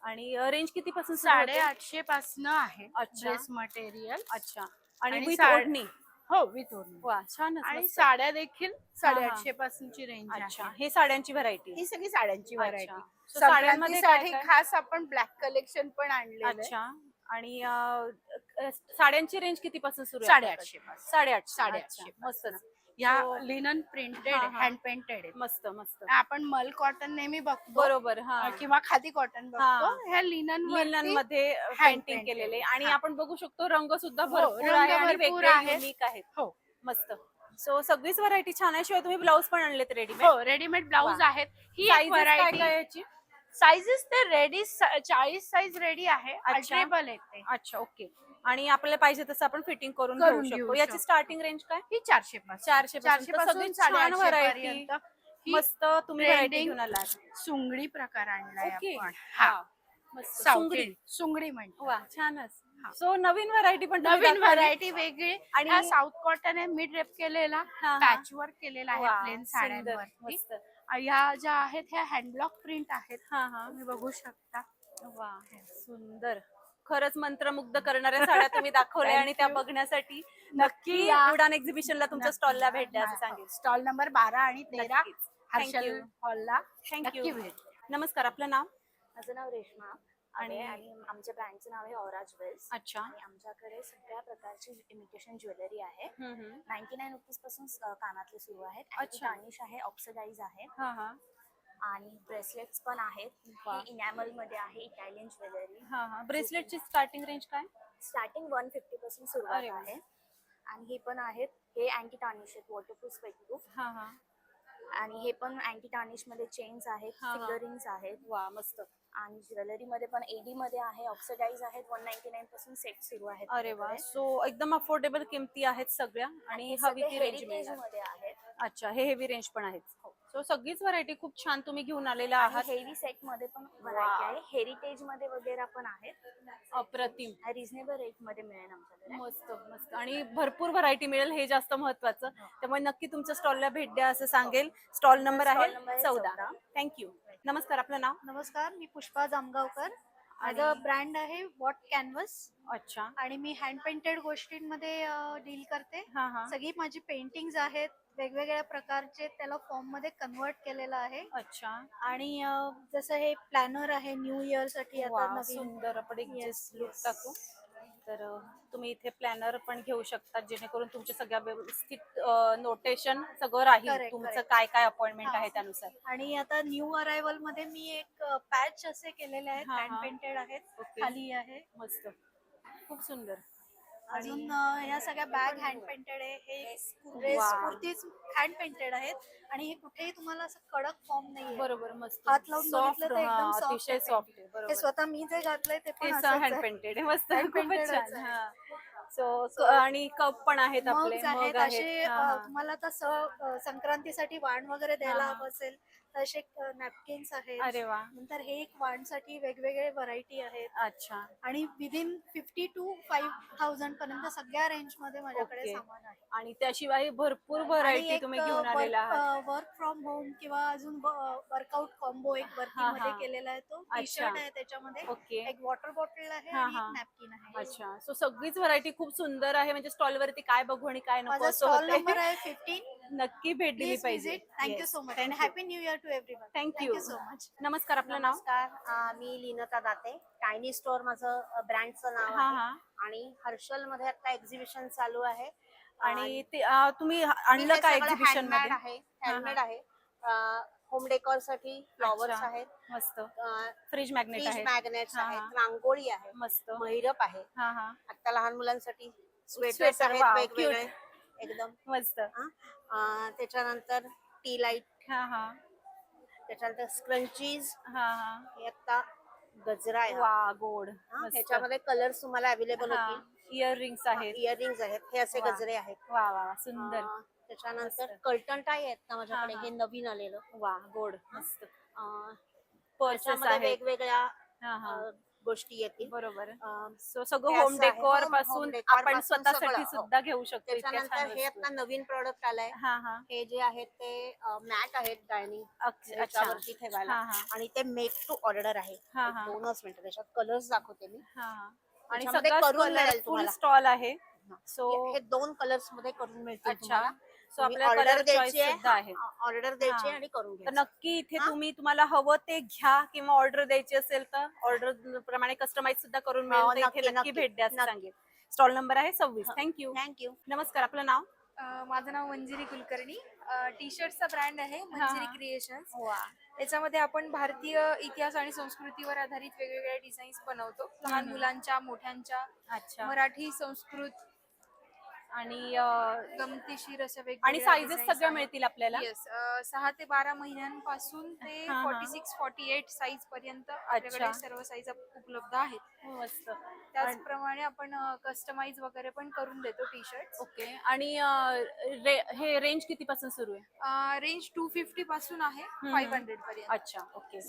आणि रेंज किती पासून सुरू होते? 850 पासन आहे अच्छा. Dress material. अच्छा. आणि आणि विथ साड- ओढणी. हो विथ ओढणी. वा छानच. आणि मस्त. साड्या देखील हा. 850 पासूनची रेंज अच्छा. आहे. हे साड्यांची व्हरायटी. ही सगळी साड्यांची अच्छा. व्हरायटी. So साड्यांमध्ये काय संक्रांतीसाठी काय? खास आपण ब्लॅक कलेक्शन पण आणलेलं आहे. अच्छा. आणि साड्यांची रेंज किती पासून सुरू आहे? 850 पासून. 850. 850 अच्छा. मस्तच. या So- लिनन प्रिंटेड हा, हा. हँड पेंटेड आहे. मस्त मस्त. आपण मल कॉटन नेहमी बघतो बरोबर. हा. किंवा खादी कॉटन हा. बघतो. ह्या लिनन लिनन मध्ये पेंटिंग painted. केलेले. आणि हा. आपण बघू शकतो रंग सुद्धा हो, भरपूर रंग आहे आणि भरपूर वेगळे आहेत. युनिक आहेत. हो. मस्त. सो सगळीच व्हरायटी छान आहे. शिवाय तुम्ही ब्लाऊज पण आणलेत रेडीमेड. हो रेडीमेड ब्लाऊज वा. आहेत. ही साईज काय व्हरायटी काय याची? साईजेस ते रेडी 40 साईज रेडी आहे. अच्छा. अल्टरेबल आहे ते. अच्छा. ओके. आणि आपल्याला पाहिजे तसं आपण फिटिंग करून करून घेऊ शकतो. घेऊ याची शकतो. स्टार्टिंग रेंज काय? ही 400 पासून. 400 400 पासून. पासून सगळी छान 850 व्हरायटी. पर्यंत. ही मस्त तुम्ही व्हरायटी trending घेऊन आलात. सुंगडी प्रकार आणलाय ओके. आपण. हा. हा मस्त. साऊथ सुंगडी. इंडियन. सुंगडी म्हणतो. वा छानच. हा. सो नवीन व्हरायटी पण तुम्ही नवीन दाखवली. व्हरायटी वेगळी. आणि- आणि साऊथ कॉटन आहे मिड रेप केलेला, हा, हा. पॅच वर्क केलेला वा, आहे प्लेन सुंदर. साड्यांवरती. मस्त. ह्या ज्या आहेत ह्या हँडब्लॉक प्रिंट आहेत. हा हा. तुम्ही बघू शकता. वा सुंदर. खरंच मंत्रमुग्ध करणाऱ्या साड्या तुम्ही दाखवल्या आणि त्या बघण्यासाठी नक्की या. उडान एक्झिबिशनला तुमच्या स्टॉलला भेट द्या असं सांगेल. स्टॉल नंबर 12 आणि 13 नक्कीच. Harshal Thank you. हॉलला थँक्यू. नक्की भेट. नमस्कार, आपलं नाव? माझं नाव रेश्मा आणि- आणि आमच्या ब्रँडचं नाव आहे ऑरा ज्वेल्स. अच्छा. आणि आमच्याकडे सगळ्या प्रकारची इमिटेशन ज्वेलरी आहे. हम्म, हम्म. 99 रुपीज पासून कानातले सुरू आहेत. अच्छा. गार्निश आहे, ऑक्सिडाइज आहे हा हा. आणि ब्रेसलेट्स पण आहेत. वा. हे इनॅमल मध्ये आहे, इटालियन ज्वेलरी. हा हा. ब्रेसलेटची स्टार्टिंग रेंज काय? स्टार्टिंग 150 पासून सुरुवात अरे वा. आहे. आणि हे पण आहेत, हे अँटी टार्निश आहेत, वॉटरप्रूफ स्वेटप्रूफ. हा हा. आणि हे पण अँटी टार्निश मध्ये चेन्स आहेत, हा, हा. फिंगरिंग्स आहेत. वा मस्त. आणि ज्वेलरी मध्ये पण एडी मध्ये आहे, ऑक्सिडाइज आहेत. 199 पासून सेट सुरू आहेत. अरे वा. आपल्याकडे. सो एकदम अफोर्डेबल किमती आहेत सगळ्या आणि हे हवी सगळे ती रेंज heritage मिळणार. मध्ये आहेत. अच्छा. हे हेवी रेंज पण आहेत. सो सगळीच व्हरायटी खूप छान तुम्ही घेऊन आलेल्या आहात. हेवी सेट मध्ये पण व्हरायटी आहे. हेरिटेज मध्ये वगैरे पण आहेत. अप्रतिम. रिझनेबल रेट मध्ये मिळेल आमच्याकडे. मस्त मस्त. आणि भरपूर व्हरायटी मिळेल, हे जास्त महत्वाचं. त्यामुळे नक्की तुमच्या स्टॉलला भेट द्या असं सांगेल. स्टॉल नंबर आहे Stall number आहे 14. थँक्यू. नमस्कार, आपलं नाव? नमस्कार, मी पुष्पा जामगावकर. माझं ब्रँड आहे वॉट कॅनव्हस अच्छा. आणि मी हँड पेंटेड गोष्टींमध्ये डील करते. हा हा. सगळी माझी पेंटिंग्स आहेत वेगवेगळ्या प्रकारचे, त्याला फॉर्म मध्ये कन्वर्ट केलेलं आहे. अच्छा. आणि जसं हे प्लॅनर आहे न्यू इयर साठी आता वा, नवीन. सुंदर. आपण एक Yes, लुक yes. टाकू. तर तुम्ही इथे प्लॅनर पण घेऊ शकता, जेणेकरून तुमचे सगळ्या व्यवस्थित नोटेशन सगळं राहील. Correct, तुमचं correct. काय काय अपॉइंटमेंट हा. आहे त्यानुसार. आणि आता न्यू अरायवल मध्ये मी एक पॅच असे केलेले आहेत, हा, हँड हा. पेंटेड आहेत. ओके. खाली आहे. मस्त. खूप सुंदर. अजून ह्या सगळ्या बॅग हँड पेंटेड आहे. हे ड्रेस वा. कुर्तीज हँड पेंटेड आहेत आणि हे कुठेही तुम्हाला असं कडक फॉर्म नाहीये. बरोबर. मस्त. हात लावून सॉफ्ट. बघितलं तर एकदम soft अतिशय आहे सॉफ्ट आहे. हे बरोबर. स्वतः मी जे घातलंय ते पण ते असंच हँड आहे. पेंटेड आहे. मस्त. Hand खूपच painted छान. आहे. हा. सो आणि कप पण आहेत आपले, मग्स मग आहेत आहेत. असे. हा, हा. तुम्हाला तसं संक्रांतीसाठी वाण वगैरे द्यायला हा, हा. हवं असेल तसे नॅपकिन्स आहेत. अरे वा. नंतर हे एक वाणसाठी वेगवेगळे व्हरायटी आहेत. अच्छा. आणि विदिन 50 to 5,000 पर्यंत सगळ्या रेंज मध्ये माझ्याकडे ओके. सामान आहे. आणि त्याशिवाय भरपूर व्हरायटी तुम्ही घेऊन आलेला आहात. वर्क फ्रॉम होम किंवा अजून वर्कआउट कॉम्बो एक वरतीमध्ये हा. केलेला आहे. तो टी अच्छा. शर्ट आहे त्याच्यामध्ये, ओके. एक वॉटर बॉटल आहे हा, आणि हा. एक नॅपकिन आहे. अच्छा. सो सगळीच व्हरायटी खूप सुंदर आहे. म्हणजे स्टॉल वरती काय बघू आणि काय नको माझा असं स्टॉल होतंय. नंबर आहे 15. नक्की भेट दिली प्लीज पाहिजे. Visit. Thank you so much and happy new year to everyone. Thank you so much. नमस्कार, आपलं नाव? नमस्कार, मी लीनता दाते. टायनी स्टोअर माझं ब्रँडचं नाव हा आहे. हा. आणि हर्षल मध्ये आता एक्झिबिशन चालू आहे. आणि ते तुम्ही आणलं का एक्झिबिशन मध्ये? आहे, हँडमेड आहे. होम डेकोर साठी फ्लॉवर्स अच्छा. आहेत, मस्त. फ्रीज मॅग्नेट फ्रीज आहे. मॅग्नेट्स हा, आहेत, हा. रांगोळी आहे, मस्त. महिरप आहे. हा हा. आता लहान मुलांसाठी स्वेटर्स Sweater, आहेत wow, वेगवेगळे cute. एकदम. मस्त. त्याच्यानंतर टी लाईट, हा हा. त्याच्यानंतर स्क्रंचीज, हा हा. हे आता गजरा आहे. वा, गोड. मस्त. ह्याच्यामध्ये कलर्स तुम्हाला अवेलेबल हा. होतील. इयरिंग्स आहेत. इयरिंग्स आहेत, हे असे वा. गजरे आहेत. वा वा वा, सुंदर. त्याच्यानंतर मस्त. कर्टन टाय आहेत ना माझ्याकडे, हा, हा. हे नवीन आलेलं. वा, गोड. मस्त. पर्सेस त्याच्यामध्ये आहेत. वेगवेगळ्या हा हा. गोष्टी येतील. बरोबर. अं, सो सगळं हे होम असं आहे. डेकोर home पासून decor आपण पासून स्वतःसाठी सगळं, हो. सुद्धा घेऊ शकतो. इतक्या त्याच्यानंतर छान हे वस्तू आता नवीन प्रोडक्ट आलंय. हा हा. हे जे आहेत ते मॅट आहेत डायनिंग अच्छा. याच्यावरती ठेवायला. हा हा. आणि ते मेक टू ऑर्डर आहे. हा, हा. 2च मिनिटं, त्याच्यात कलर्स दाखवते मी. हा हा. आणि त्याच्यामध्ये सगळं करून मिळेल कलरफुल तुम्हाला. स्टॉल आहे. सो हे 2 कलर्स मध्ये करून मिळतील अच्छा. तुम्हाला. सो तुम्ही आपल्याला order कलर चॉईस द्यायची आहे, सुद्धा आहे. ऑर्डर द्यायची हा. आणि करून तर घ्यायचं. नक्की इथे तुम्हाला हवं ते घ्या किंवा ऑर्डर द्यायची असेल तर ऑर्डर प्रमाणे कस्टमाइज सुद्धा करून हो, मिळेल. तर नक्की, इथे नक्की नक्की, भेट द्या असं नक्की. सांगेल. स्टॉल नंबर आहे 26. थँक्यू. थँक्यू. नमस्कार, आपलं नाव? माझं नाव मंजिरी कुलकर्णी. टी शर्टचा ब्रँड आहे मंजिरी हा. क्रिएशन्स. वा. त्याच्यामध्ये आपण भारतीय इतिहास आणि संस्कृतीवर आधारित वेगवेगळ्या डिझाईन्स बनवतो. लहान मुलांच्या, मोठ्यांच्या, अच्छा. मराठी, संस्कृत आणि गमतीशीर अशा आणि वेगवेगळ्या साईजेस designs सगळ्या आहेत. मिळतील आपल्याला? येस. 6 ते 12 महिन्यांपासून ते हा, हा. 46-48 साईज पर्यंत आपल्याकडे सर्व साईज उपलब्ध आहेत. मस्त. त्याचप्रमाणे आपण कस्टमाइज वगैरे पण करून देतो टी शर्ट. ओके. आणि हे रेंज किती पासून सुरू आहे? रेंज 250 पासून आहे 500 पर्यंत. अच्छा. ओके.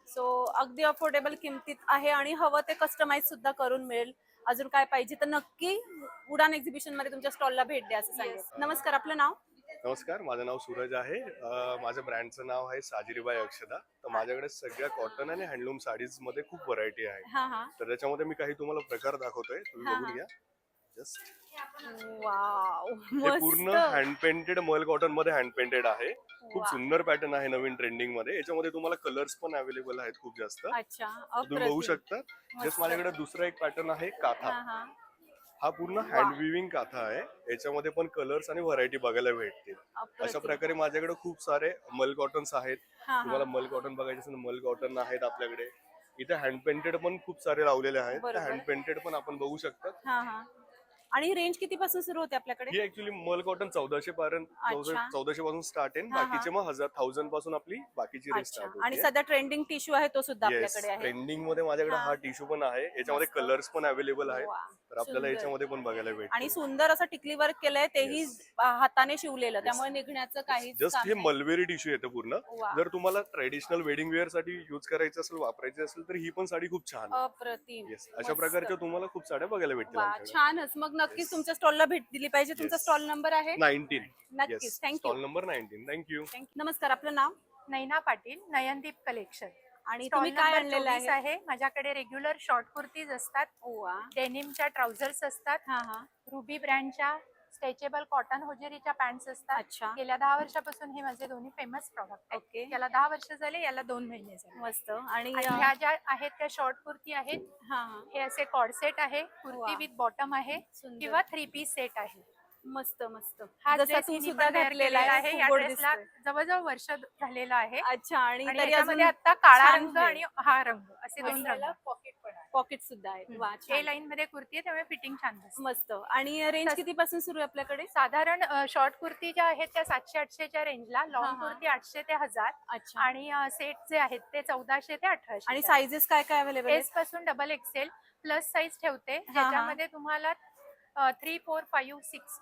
सो अगदी अफोर्डेबल किमतीत आहे आणि हवं ते कस्टमाइज सुद्धा करून मिळेल. अजून काय पाहिजे तर नक्की उडान एक्झिबिशन मध्ये तुमच्या स्टॉलला भेट द्या असं सांगेल. नमस्कार, आपलं नाव? नमस्कार, माझं नाव सूरज आहे. माझ्या ब्रँडचं नाव आहे साजिरीबाई अक्षदा. तर माझ्याकडे सगळ्या कॉटन आणि हँडलूम साडीज मध्ये खूप व्हरायटी आहे. हा हा. तर त्याच्यामध्ये मी काही तुम्हाला प्रकार दाखवतोय, तुम्ही हा, बघून हा. घ्या. जस्ट वाव, हे पूर्ण हँड पेंटेड मल कॉटन मध्ये हँड पेंटेड आहे. खूप वा. सुंदर पॅटर्न आहे नवीन ट्रेंडिंग मध्ये. याच्यामध्ये तुम्हाला कलर्स पण अवेलेबल आहेत खूप जास्त. अच्छा. तुम्ही बघू शकता. जस्ट माझ्याकडे दुसरा एक पॅटर्न आहे काथा. हा हा. हा पूर्ण हँड विविंग काथा आहे. याच्यामध्ये पण कलर्स आणि व्हरायटी बघायला भेटतील. अशा प्रकारे माझ्याकडे खूप सारे मल कॉटन्स आहेत. हा, तुम्हाला मल कॉटन बघायचे असेल मल कॉटन आहेत आपल्याकडे. इथे हँड पेंटेड पण खूप सारे लावलेले आहेत. बरोबर. हँड पेंटेड पण आपण बघू शकता. हा हा. आणि रेंज किती पासून सुरू होते आपल्याकडे? ही ऍक्च्युली मल कॉटन 1400 पर्यंत, अच्छा. 1400 पासून स्टार्ट आहे. हा, हा. बाकीचे मग 1000 पासून आपली बाकीची रेंज अच्छा. स्टार्ट आणि होते. सध्या ट्रेंडिंग टिश्यू आहे तो सुद्धा येस, आपल्याकडे आहे. ट्रेंडिंग मध्ये माझ्याकडे हा. हा टिश्यू पण आहे. याच्यामध्ये मस्त. कलर्स पण अवेलेबल आहेत. वा, तर आपल्याला सुंदर. याच्यामध्ये पण बघायला भेटेल. आणि सुंदर असं टिकली वर्क केलंय, तेही हाताने शिवलेलं, त्यामुळे निघण्याचं काहीच जस्ट काम हे नाही. मलबेरी टिश्यू येतं पूर्ण. वा. जर तुम्हाला ट्रेडिशनल वेडिंग वेअर साठी युज करायचं असेल, वापरायचं असेल तर ही पण साडी खूप छान आहे. अप्रतिम. येस, अशा मस्त. प्रकारच्या तुम्हाला खूप साड्या बघायला भेटतील वा, आमच्याकडे. छानच. मग नक्कीच तुमच्या स्टॉलला भेट दिली पाहिजे. तुमचा Yes. स्टॉल नंबर आहे? 19. नक्कीच. Yes, thank you. Stall number 19. Thank you. नमस्कार, आपलं नाव? नैना पाटील, नयनदीप कलेक्शन. आणि तुम्ही काय आणलेलं आहे? आहे माझ्याकडे रेग्युलर शॉर्ट कुर्तीज असतात, वा. डेनिमच्या ट्राउझर्स असतात, हा हा. रुबी ब्रँडच्या स्ट्रेचेबल कॉटन होजेरीच्या पॅन्ट्स असतात. अच्छा. गेल्या 10 वर्षापासून हे माझे दोन्ही फेमस प्रॉडक्ट आहेत. ओके. याला 10 वर्ष झाले, याला 2 महिने झाले. मस्त. आणि आणि ह्या ज्या आहेत त्या शॉर्ट कुर्ती आहेत. हा हा. हे असे कॉर्डसेट आहे, कुर्ती वा. विथ बॉटम आहे सुंदर. किंवा 3 पीस सेट आहे. मस्त मस्त. हा जसा ड्रेस तू हिने सुद्धा पण wear घातलेला केलेला आहे, आहे. या खूप गोड ड्रेसला दिसतोय. जवळजवळ वर्ष झालेलं आहे. अच्छा. आणि आणि तरी याच्यामध्ये अजून आता काळा छान रंग आहे. आणि हा रंग असे दोन आणि रंग. पॉकेट सुद्धा आहे. वा, ए छान. लाईन मध्ये कुर्ती आहे, त्यामुळे फिटिंग छान बसते. मस्त. आणि रेंज किती पासून सुरू आहे आपल्याकडे? साधारण शॉर्ट कुर्ती ज्या आहेत त्या 700-800च्या रेंजला, हा, लॉंग हा. कुर्ती 800 ते 1000 अच्छा. आणि सेट जे आहेत ते 1400 ते 1800. आणि साईजेस काय काय अवेलेबल आहेत? एस पासून डबल एक्सेल प्लस साईज ठेवते, ज्याच्यामध्ये तुम्हाला 3, 4, 5, 6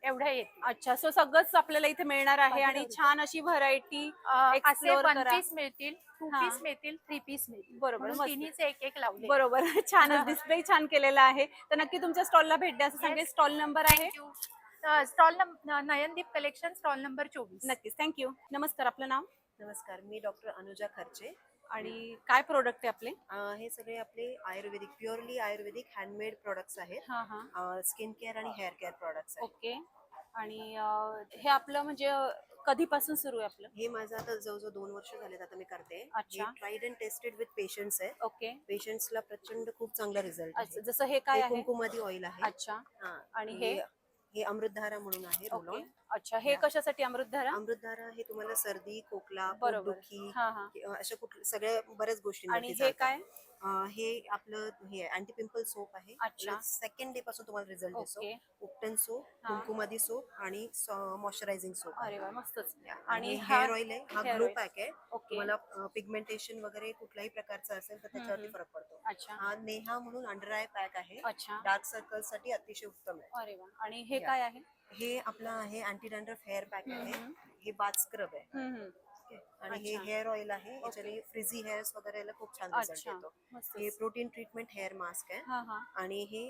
एवढ्या येतील. अच्छा, सो सगळंच आपल्याला इथे मिळणार आहे आणि छान अशी व्हरायटी असे 1 पीस मिळतील, 2 हा. पीस मिळतील, 3 पीस मिळतील. बरोबर, म्हणून मस्त. तिन्हीचे एक एक लावले. बरोबर. छानच डिस्प्ले छान केलेला आहे. तर नक्की तुमच्या स्टॉलला भेट द्या असं सांगेल. स्टॉल नंबर आहे stall Nayandeep collection, stall number 24. नक्कीच. थँक्यू. नमस्कार, आपलं नाव नमस्कार, मी डॉक्टर अनुजा खर्चे. आणि काय प्रोडक्ट आहे आपले? हे सगळे आपले आयुर्वेदिक, प्युअरली आयुर्वेदिक हँडमेड प्रोडक्ट्स आहेत. हा हा. स्किन केअर आणि हेअर केअर प्रोडक्ट्स आहेत. ओके. आणि हे आपलं म्हणजे कधीपासून सुरू आहे आपलं? हे माझं आता जवळजवळ 2 वर्ष झालेत आता मी करते. अच्छा. Tried and tested with patients आहे. ओके. पेशंट्सला प्रचंड खूप चांगला रिझल्ट अच्छा, जसं हे काय आहे? कुंकुमादी ऑइल आहे. अच्छा. हा. आणि हे हे अमृतधारा म्हणून आहे रोल ओके. ऑन. अच्छा, हे कशासाठी अमृतधारा? अमृतधारा हे तुम्हाला सर्दी, खोकला, बरोबर. पोटदुखी, हा हा. अशा सगळ्या बऱ्याच गोष्टी. आणि हे काय? हे आपलं हे अँटी पिंपल सोप आहे. अच्छा. सेकंड डे पासून तुम्हाला रिझल्ट दिसतो. ओके. उपटन सोप, हा. कुंकुमादी सोप आणि मॉइश्चरायझिंग सोप. अरे वा, मस्तच. आणि आणि हेअर ऑइल आहे. हा hair ग्लो oil. पॅक आहे. ओके. तुम्हाला पिगमेंटेशन वगैरे कुठल्याही प्रकारचं असेल तर त्याच्यावरती फरक पडतो. अच्छा. हा नेहा म्हणून अंडर आय पॅक आहे. अच्छा. डार्क सर्कल साठी अतिशय उत्तम आहे. अरे वा. आणि हे या. काय आहे? हे आपलं आहे अँटी डॅन्ड्रफ हेअर पॅक आहे. हम्म. हे बाथ स्क्रब आहे. हम्म. आणि हे अच्छा. हेअर ऑइल आहे. याच्याने फ्रिझी हेअर्स वगैरे खूप छान रिझल्ट अच्छा. येतो. मस्त. हे प्रोटीन ट्रीटमेंट हेअर मास्क आहे. हा हा. आणि हे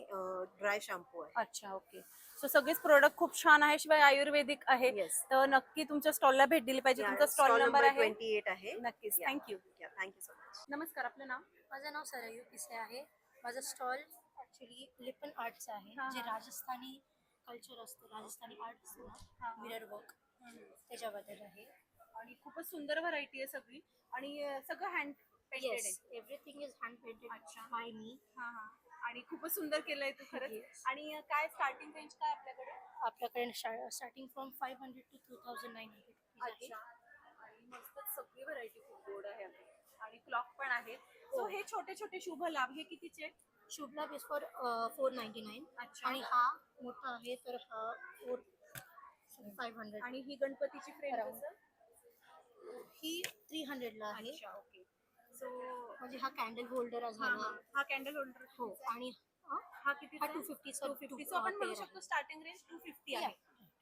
ड्राय शॅम्पू आहे. अच्छा, ओके. सो सगळेच प्रोडक्ट खूप छान आहे, शिवाय आयुर्वेदिक आहे. Yes. तर नक्की तुमच्या स्टॉलला भेट दिली पाहिजे. तुमचा स्टॉल नंबर आहे 28 आहे. नक्कीच. थँक्यू. Thank you so much. नमस्कार, आपलं नाव? माझं नाव सरयू पिसे आहे. माझं स्टॉल ॲक्च्युली लिपन आर्टचं आहे, हा, जे हा. राजस्थानी कल्चर असतं, राजस्थानी आर्ट असतं ना, मिरर वर्क, त्याच्याबद्दल आहे. आणि खूपच सुंदर व्हरायटी आहे सगळी. आणि सगळं हँड पेंटेड आहे. Yes, everything is hand painted by me. हा हा. आणि खूपच सुंदर केलंय तू खरंच. Yes. आणि काय स्टार्टिंग रेंज काय आपल्याकडे? आपल्याकडे स्टार्टिंग फ्रॉम 500 to 2900 आहे. अच्छा. आणि मस्तच सगळी व्हरायटी खूप गोड आहे आपली. आणि क्लॉक पण आहे. सो हे छोटे छोटे शुभ लाभ हे कितीचे? शुभ लाभ इज फॉर 499. अच्छा. आणि हा मोठा आहे तर हा 500. आणि ही गणपतीची फ्रेम Around. कसं? ही 300 ला आहे. अच्छा, ओके. सो म्हणजे हा कॅन्डल होल्डर हा झाला. हा कॅन्डल होल्डर. हो. आणि हा किती? हा 250 चा 250. सो आपण म्हणू शकतो स्टार्टिंग रेंज 250 आहे.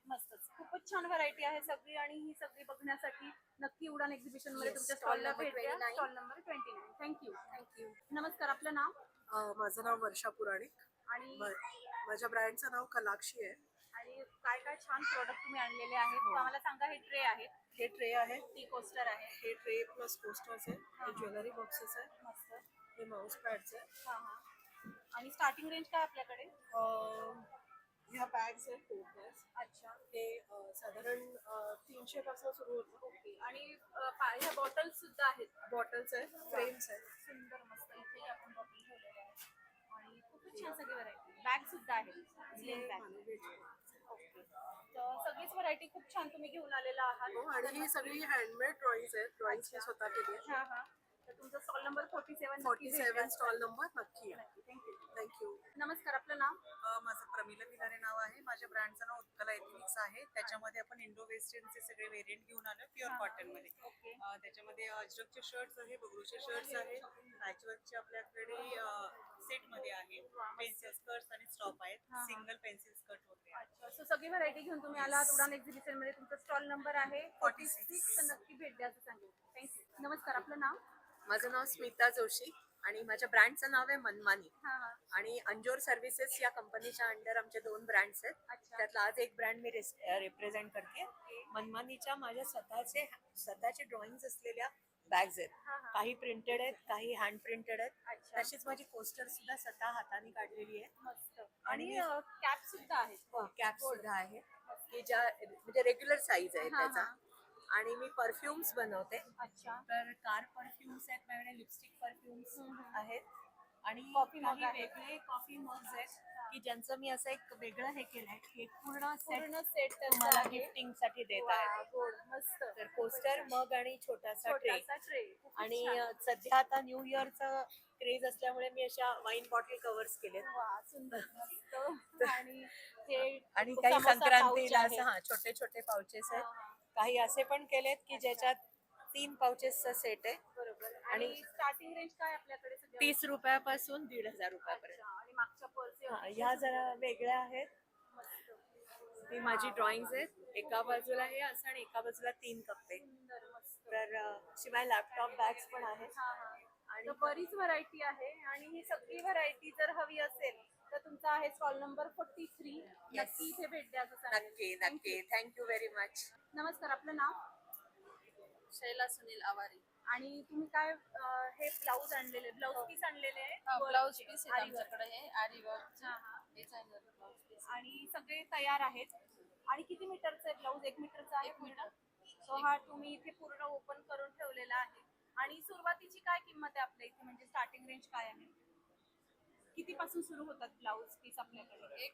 मस्तच. खूपच छान व्हरायटी आहे सगळी. आणि ही सगळी बघण्यासाठी नक्की उडान एक्झिबिशन मध्ये Yes, तुमच्या stall स्टॉलला number भेट द्या. 29. Stall number 29. थँक्यू. नमस्कार, आपलं नाव? माझं नाव वर्षा पुराणिक. आणि माझ्या ब्रँडचं नाव कलाक्षी आहे. आणि काय काय छान प्रोडक्ट तुम्ही आणलेले आहेत. तर आम्हाला सांगा. हे ट्रे आहे, हे ट्रे आहे. टी कोस्टर आहे. हे ट्रे प्लस कोस्टर्स आहे. हे ज्वेलरी बॉक्सेस आहे. मस्त. हे माऊस पॅड्स आहे. हा हा. आणि स्टार्टिंग रेंज काय आपल्याकडे? ह्या बॅग्स आहेत, टोट बॅग्स. अच्छा. हे साधारण 300 पासून सुरू होतं. ओके. आणि ह्या बॉटल्स सुद्धा आहेत. बॉटल्स आहेत, फ्रेम्स आहेत. सुंदर मस्त. इथे आपण बॉटल ठेवलेले आहेत. आणि खूपच छान सगळी व्हरायटी. बॅग सुद्धा आहे. Slim bag. ओके. तर सगळीच व्हरायटी खूप छान तुम्ही घेऊन आलेला आहात. आणि ही सगळी हँडमेड ड्रॉइंग्स आहेत. ड्रॉइंग्स मी स्वतः केली आहे. हा हा. तर तुमचा स्टॉल नंबर 47. 47 स्टॉल नंबर नक्की आहे. थँक्यू. थँक्यू. नमस्कार, आपलं नाव? माझं प्रमिला पिलारे नाव आहे. माझ्या ब्रँडचं नाव उत्कला एथनिक्स आहे. त्याच्यामध्ये आपण इंडो वेस्टर्नचे सगळे व्हेरियंट घेऊन आलो प्युअर कॉटन मध्ये. ओके. त्याच्यामध्ये अजरकचे शर्ट्स आहे, बगरूचे शर्ट्स आहे, पॅचवर्कचे आपल्याकडे सेट मध्ये आहे. पेन्सिल स्कर्ट्स आणि स्टॉप आहेत. सिंगल पेन्सिल स्कर्ट होते. अच्छा. सो सगळी व्हरायटी घेऊन तुम्ही आलात उडान एक्झिबिशन मध्ये. तुमचा स्टॉल नंबर आहे 46. तर नक्की भेट द्या असं सांगेल. थँक्यू. नमस्कार, आपलं नाव? माझं नाव स्मिता जोशी आणि माझ्या ब्रँडचं नाव आहे मनमानी. हा हा. आणि अंजोर सर्व्हिसेस या कंपनीच्या अंडर आमचे 2 ब्रँड्स आहेत. अच्छा. त्यातला आज एक ब्रँड मी रिप्रेझेंट करते. मनमानीच्या माझ्या स्वतःचे ड्रॉइंग्स असलेल्या बॅग्स आहेत. हा हा. काही प्रिंटेड आहेत, काही हँड प्रिंटेड आहेत. अच्छा. तशीच माझी पोस्टर सुद्धा स्वतः हाताने काढलेली आहे. मस्त. आणि कॅप सुद्धा आहेत. कॅप सुद्धा आहे की ज्या म्हणजे रेग्युलर साईज आहे हा, त्याचा. आणि मी परफ्युम्स बनवते. अच्छा. तर कार परफ्युम्स आहेत माझ्याकडे, लिपस्टिक परफ्युम्स आहेत. आणि कॉफी मग काही आहे. वेगळे कॉफी मग्स आहेत की ज्यांचं मी असं एक वेगळं हे केलंय की पूर्ण सेट तुम्हाला गिफ्टिंग साठी देत आहे. गोड. मस्त. तर कोस्टर, मग आणि छोटासा ट्रे. छोटासा ट्रे. आणि सध्या आता न्यू इयरचं क्रेज असल्यामुळे मी अशा वाईन बॉटल कव्हर्स केलेत. वा, सुंदर. मस्त. आणि हे आणि काही समोसा संक्रांतीला pouch असं आहे. छोटे छोटे पाउचेस आहेत. काही असे पण केलेत की ज्याच्यात 3 पाउचेसचा सेट आहे. बरोबर. आणि स्टार्टिंग रेंज काय आपल्याकडे? 30 रुपयापासून 1,500 रुपयापर्यंत. आणि मागच्या पर्स ह्या जरा वेगळ्या आहेत. ही माझी ड्रॉइंग्स आहेत. एका बाजूला हे असं आणि एका बाजूला 3 कप्पे. तर शिवाय लॅपटॉप बॅग्स पण आहेत. आणि बरीच व्हरायटी आहे आणि ही सगळी व्हरायटी जर हवी असेल तर तुमचा आहे स्टॉल नंबर 43. नक्की इथे भेट द्या असं सांगेन. नक्की नक्की. Thank you very much. नमस्कार, आपलं नाव? शैला सुनील आवारी. आणि तुम्ही काय हे ब्लाऊज आणलेले, ब्लाऊज पीस आणलेले आहे? ब्लाऊज पीस आरी आमच्याकडे हे आरी वर्क डिझायनर ब्लाऊज पीस. आणि सगळे तयार आहेत. आणि किती मीटरचं आहे ब्लाऊज? 1 मीटरचा आहे पूर्ण. सो हा तुम्ही इथे पूर्ण ओपन करून ठेवलेला आहे. आणि सुरुवातीची काय किंमत आहे आपल्या इथे, म्हणजे स्टार्टिंग रेंज काय आहे? किती पासून सुरू होतात ब्लाऊज पीस आपल्याकडे?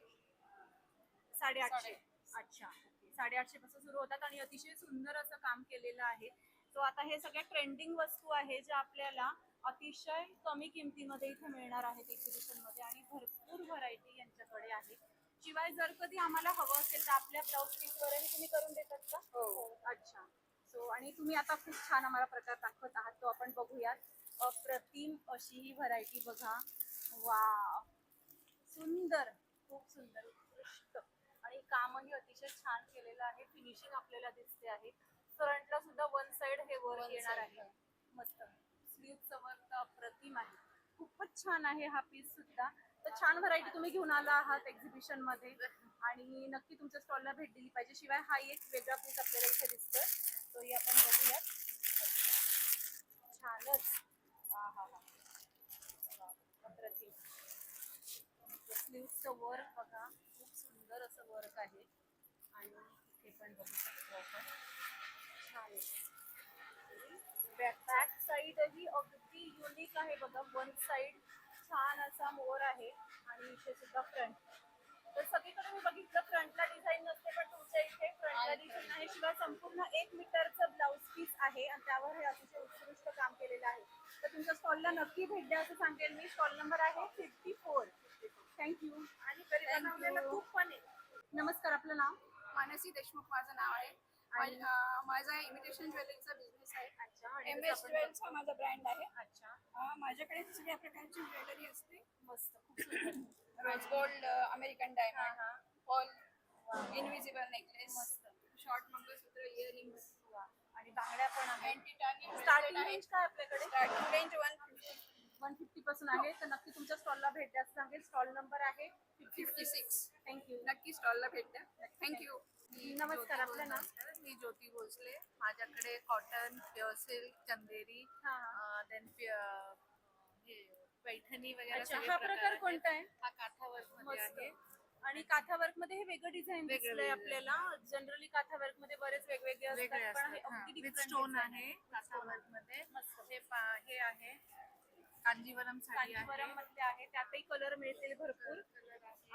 850. अच्छा, 850 पासून सुरू होतात आणि अतिशय सुंदर असं काम केलेलं आहे. सो आता हे सगळ्या ट्रेंडिंग वस्तू आहे ज्या आपल्याला अतिशय कमी किमतीमध्ये इथे मिळणार आहेत एक्झिबिशन मध्ये आणि भरपूर व्हरायटी यांच्याकडे आहे. शिवाय जर कधी आम्हाला हवं असेल तर आपल्या ब्लाऊज पीस वरही तुम्ही करून देतात का? हो. अच्छा. सो आणि तुम्ही आता खूप छान आम्हाला प्रकार दाखवत आहात, तो आपण बघूयात. अप्रतिम अशी ही व्हरायटी बघा. वा, सुंदर, खूप सुंदर, उत्कृष्ट. आणि कामही अतिशय छान केलेलं आहे. फिनिशिंग आपल्याला दिसते आहे. फ्रंटला सुद्धा वन साइड हे वर्क येणार आहे. मस्त. स्लीव्हचं वर्क तर अप्रतिम आहे. खूपच छान आहे हा पीस सुद्धा. तर छान व्हरायटी तुम्ही घेऊन आला आहात एक्झिबिशन मध्ये आणि नक्की तुमच्या स्टॉलला भेट दिली पाहिजे. शिवाय हा एक वेगळा पीस आपल्याला इथे दिसतोय, तोही आपण बघूयात. छानच. अप्रतिम. स्लीव्हचं वर्क बघा, खूप सुंदर असं वर्क आहे. आणि इथे पण बघू शकतो आपण. छान. बॅक साईड ही अगदी युनिक आहे बघा. वन साइड छान असा मोर आहे आणि इथे सुद्धा फ्रंट. तर सगळीकडे मी बघितलं फ्रंटला डिझाईन नसते, पण तुमच्या इथे फ्रंटला डिझाईन आहे. शिवाय संपूर्ण 1 मीटरचं ब्लाऊज पीस आहे आणि त्यावर हे अतिशय उत्कृष्ट काम केलेलं आहे. तर तुमच्या स्टॉलला नक्की भेट द्या असं सांगेल मी. स्टॉल नंबर आहे 54. थँक्यू. आणि घरी बनवलेलं तूप पण आहे. नमस्कार, आपलं नाव? मानसी देशमुख माझं नाव आहे. माझा इमिटेशन ज्वेलरीचा बिझनेस आहे. अच्छा. MS ज्वेल्स हा माझा ब्रँड आहे. अच्छा. माझ्याकडे सगळ्या प्रकारची ज्वेलरी असते. मस्त, खूप सुंदर. रोज गोल्ड, अमेरिकन डायमंड, पॉल, invisible necklace, short mangalsutra, earrings आणि बांगड्या पण आहेत. अँटी स्टार्टिंग रेंज काय आपल्याकडे? स्टार्टिंग रेंज 150 पासून आहे. तर नक्की तुमच्या स्टॉलला भेट द्या सांगेल. स्टॉल नंबर आहे 56. थँक्यू. नक्की स्टॉलला भेट द्या. थँक्यू. नमस्कार, आपलं नाव? मी ज्योती भोसले. माझ्याकडे कॉटन, प्युअर सिल्क, चंदेरी, देन पैठणी वगैरे. अच्छा, हा प्रकार कोणता आहे? हा काथा वर्क मध्ये आहे. आणि काथा वर्क मध्ये हे वेगळं डिझाईन दिसलंय आपल्याला. जनरली काथा वर्क मध्ये बरेच वेगवेगळे असतात, पण हे अगदी विथ डिफरंट स्टोन आहे काथा वर्क मध्ये. हे आहे कांजीवरम साडी आहे. कांजीवरम मध्ये आहे, त्यातही कलर मिळतील भरपूर.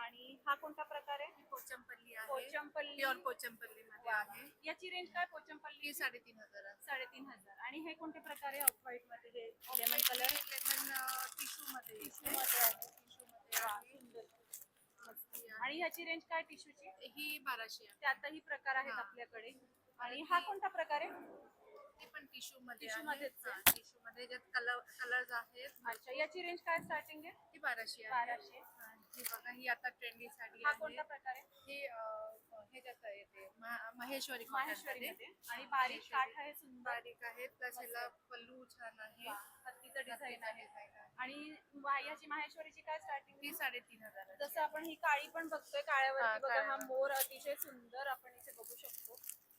आणि हा कोणता प्रकार आहे? पोचमपल्ली आहे. पोचमपल्ली. प्युअर पोचमपल्ली मध्ये आहे. याची रेंज काय पोचमपल्ली? 3,500. 3,500. आणि हे कोणते प्रकार आहे? ऑफ व्हाईट मध्ये जे लेमन कलर. लेमन टिश्यू मध्ये. टिश्यू मध्ये आहे. टिश्यू मध्ये आहे. सुंदर. आणि ह्याची रेंज काय टिश्यूची? ही 1200 आहे. त्यातही प्रकार आहेत आपल्याकडे. आणि हा कोणता प्रकार आहे? ते पण टिश्यू मध्ये टिश्यू आहे. मध्येच आहे. टिश्यू मध्ये ज्यात कलर्स आहेत. अच्छा, याची रेंज काय स्टार्टिंग आहे? ही 1200 आहे. 1200. ही बघा, ही आता ट्रेंडी साडी हा आहे. कोणता प्रकार आहे? ही हे ज्यात येते महेश्वरी माहेश्वरी मध्ये. मध्ये. आणि बारीक काठ आहे, सुंदर बारीक आहे. प्लस ह्याला पल्लू छान आहे. हत्तीचं डिझाईन आहे. आहे. आणि याची माहेश्वरीची काय स्टार्टिंग? ही 3,500. जसं आपण ही काळी पण बघतोय, काळ्यावरती बघा हा काळ्यावर. मोर अतिशय सुंदर आपण इथे बघू शकतो.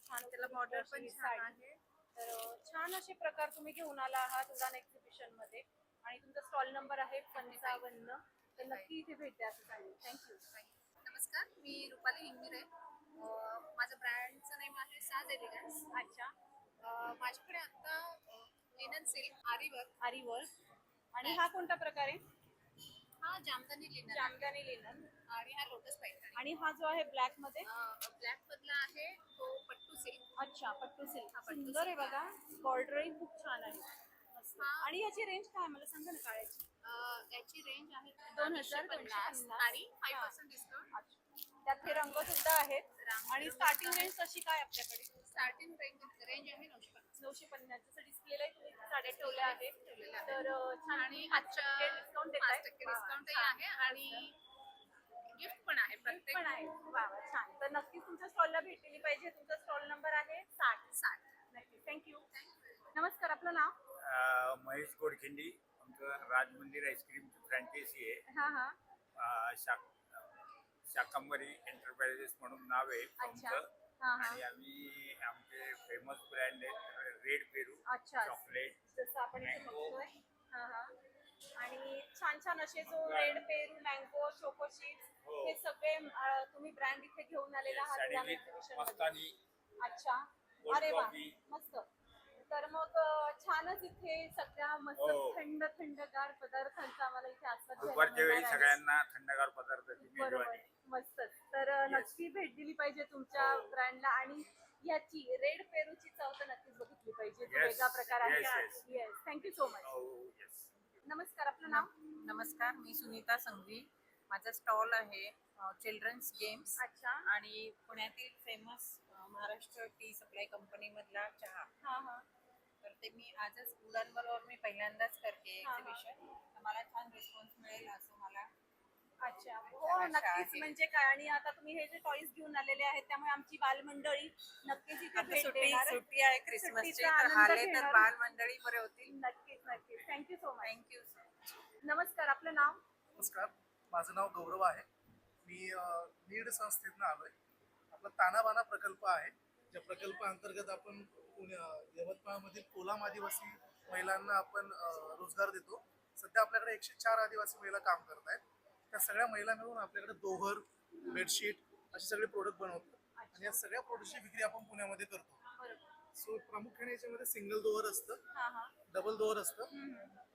छान त्याला बॉर्डर पण छान आहे. तर छान असे प्रकार तुम्ही घेऊन आला आहात उडान एक्झिबिशन मध्ये. आणि तुमचा स्टॉल नंबर आहे 55. तर नक्की इथे भेट द्या असं सांगेल. थँक्यू. नमस्कार, मी रुपाली हिंगमिरे. माझं ब्रँडचं नेम आहे साज एलिगन्स. अच्छा. माझ्याकडे आता लिनन सिल्क, आरी वर्क. आरी वर्क. आणि हा कोणता प्रकार आहे? हा जामदानी लिनन. जामदानी लिनन. आणि हा लोटस पैठणी. आणि हा जो आहे ब्लॅक मध्ये? ब्लॅक मधला आहे तो पट्टू सिल्क. अच्छा, पट्टू सिल्क. सुंदर आहे बघा. बॉर्डरही खूप छान आहे. मस्त. आणि याची रेंज काय मला सांगा ना काळ्याची? याची रेंज आहे 2,250 आणि 5% डिस्काउंट. त्यात हे रंग सुद्धा आहेत. आणि स्टार्टिंग रेंज कशी काय आपल्याकडे? स्टार्टिंग रेंज आहे 950. 950. जसं डिस्प्लेला तुम्ही साड्या ठेवल्या आहेत. तर छान. आणि डिस्काउंट देत 5% डिस्काउंटही आहे. आणि गिफ्ट पण आहे प्रत्येक. पण आहे. वा वा, छान. तर नक्कीच तुमच्या स्टॉलला भेट दिली पाहिजे. तुमचा स्टॉल नंबर आहे 60. नक्की. थँक्यू. नमस्कार, आपलं नाव? महेश गोडखिंडी. आमचं राज मंदिर आईस्क्रीमची फ्रँचायझी आहे. हा हा. शाकंबरी एंटरप्राइजेस म्हणून नाव आहे अच्छा. आमचं. हा हा. आणि आम्ही आमचे फेमस ब्रँड आहेत रेड पेरू अच्छा. चॉकलेट. जसं आपण इथे Mango. बघतोय. हा हा. आणि छान छान असे जो रेड पेरू, मँगो, चोको चिप्स हो. हे सगळे तुम्ही ब्रँड इथे घेऊन आलेला आहात आणि उडान मी exhibition मध्ये. मस्तानी अच्छा. Cold अरे वा, coffee. मस्त. तर मग छानच इथे सगळ्या मस्त हो. थंडगार पदार्थांचा आम्हाला इथे आस्वाद घ्यायला दुपारच्या वेळी मिळणार आहे. सगळ्यांना थंडगार पदार्थाची बरोबर, मेजवानी. मस्तच. तर नक्की भेट दिली पाहिजे तुमच्या हो. ब्रँडला आणि याची रेड पेरूची चव तर नक्कीच बघितली पाहिजे. जो Yes, वेगळा प्रकार आहे. yes, yes. Yes, thank you so much. हो, yes. नमस्कार, आपलं नाव? नमस्कार, मी सुनीता संघवी. माझा स्टॉल आहे चिल्ड्रन्स गेम्स. अच्छा. आणि पुण्यातील famous Maharashtra T supply company मधला चहा. हा हा. तर ते मी आजच उडानवर मी पहिल्यांदाच करते हा, हा. एक्झिबिशन. तर मला छान रिस्पॉन्स मिळेल असं मला. अच्छा. हो, आशा नक्कीच. आहे. म्हणजे काय, आणि आता तुम्ही हे जे टॉईज घेऊन आलेले आहेत त्यामुळे आमची बालमंडळी नक्कीच इथे आता भेट सुट्टी देणार. सुट्टी आहे क्रिसमसची, सुट्टीचा तर आनंद आले तर घेणार. बाल मंडळी बरे होतील. नक्कीच नक्कीच. Thank you so much. Thank you so much. नमस्कार, आपलं नाव? नमस्कार, माझं नाव गौरव आहे. मी नीड संस्थेतनं आलोय. आपला तानाबाना प्रकल्प आहे. ज्या प्रकल्पाअंतर्गत आपण यवतमाळमधील कोलाम आदिवासी महिलांना आपण रोजगार देतो. सध्या आपल्याकडे 104 आदिवासी महिला काम करत आहेत. त्या सगळ्या महिला मिळून आपल्याकडे दोहर, बेडशीट असे सगळे प्रोडक्ट बनवतो. आणि या सगळ्या प्रोडक्टची विक्री आपण पुण्यामध्ये करतो. सो प्रामुख्याने याच्यामध्ये सिंगल दोहर असतं, हा हा. डबल दोहर असतं,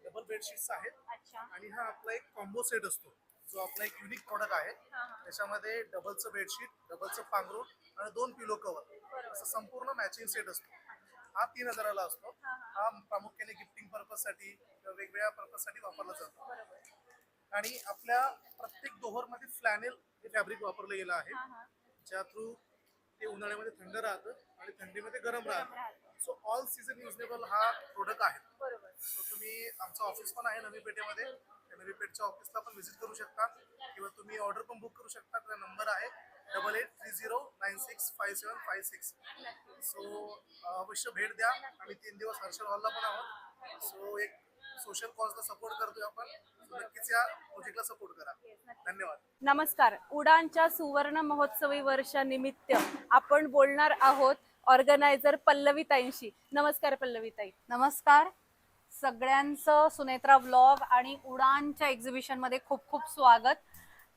डबल बेडशीट्स आहेत. अच्छा. आणि हा आपला एक कॉम्बो सेट असतो जो आपला एक युनिक प्रोडक्ट आहे. हा हा. त्याच्यामध्ये डबलचं बेडशीट, डबलचं पांघरूण आणि 2 पिलो कव्हर असं संपूर्ण मॅचिंग सेट असतो. हा 3000ला असतो. हा प्रामुख्याने गिफ्टिंग पर्पज साठी किंवा वेगवेगळ्या पर्पज साठी वापरला जातो. आणि आपल्या प्रत्येक दोहरमध्ये फ्लॅनेल हे फॅब्रिक वापरलं गेलं आहे, ज्या थ्रू ते उन्हाळ्यामध्ये थंड राहतं आणि थंडीमध्ये गरम राहतं. सो ऑल सीझन युजनेबल हा प्रोडक्ट आहे. सो तुम्ही, आमचं ऑफिस पण आहे नवी पेठेमध्ये. नवी पेठच्या ऑफिसला पण व्हिजिट करू शकता किंवा तुम्ही ऑर्डर पण बुक करू शकता. त्याचा नंबर आहे 8830965756. सो अवश्य भेट द्या. आम्ही 3 दिवस हर्षल हॉलला पण आहोत. सो एक सोशल कॉजला सपोर्ट करतोय आपण. नक्कीच या प्रोजेक्टला सपोर्ट करा. धन्यवाद. नमस्कार. उडानच्या सुवर्ण महोत्सवी वर्षानिमित्त आपण बोलणार आहोत ऑर्गनायझर पल्लवीताईंशी. नमस्कार पल्लवीताई. नमस्कार सगळ्यांचं सुनेत्रा व्लॉग आणि उडानच्या एक्झिबिशन मध्ये खूप खूप स्वागत.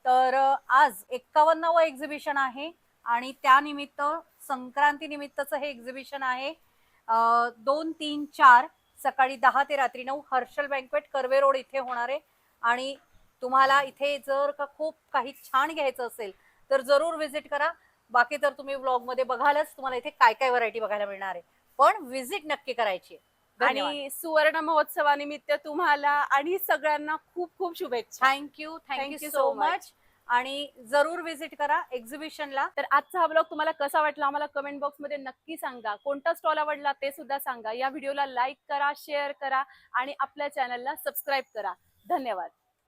तर आज 51वं एक्झिबिशन आहे आणि त्यानिमित्त संक्रांती निमित्तचं हे एक्झिबिशन आहे. 2, 3, 4 सकाळी 10 ते रात्री 9 हर्षल बँक्वेट कर्वे रोड इथे होणार आहे. आणि तुम्हाला इथे जर का खूप काही छान घ्यायचं असेल तर जरूर व्हिजिट करा. बाकी तर तुम्ही व्लॉग मध्ये बघालच तुम्हाला इथे काय काय व्हरायटी बघायला मिळणार आहे, पण व्हिजिट नक्की करायची. आणि सुवर्ण महोत्सवानिमित्त तुम्हाला आणि सगळ्यांना खूप खूप शुभेच्छा. Thank you so much. आणि जरूर व्हिजिट करा एक्झिबिशनला. तर आजचा हा ब्लॉग तुम्हाला कसा वाटला आम्हाला कमेंट बॉक्स मध्ये नक्की सांगा. कोणता स्टॉल आवडला ते सुद्धा सांगा. या व्हिडिओला लाईक करा, शेअर करा आणि आपल्या चॅनलला सबस्क्राईब करा. धन्यवाद.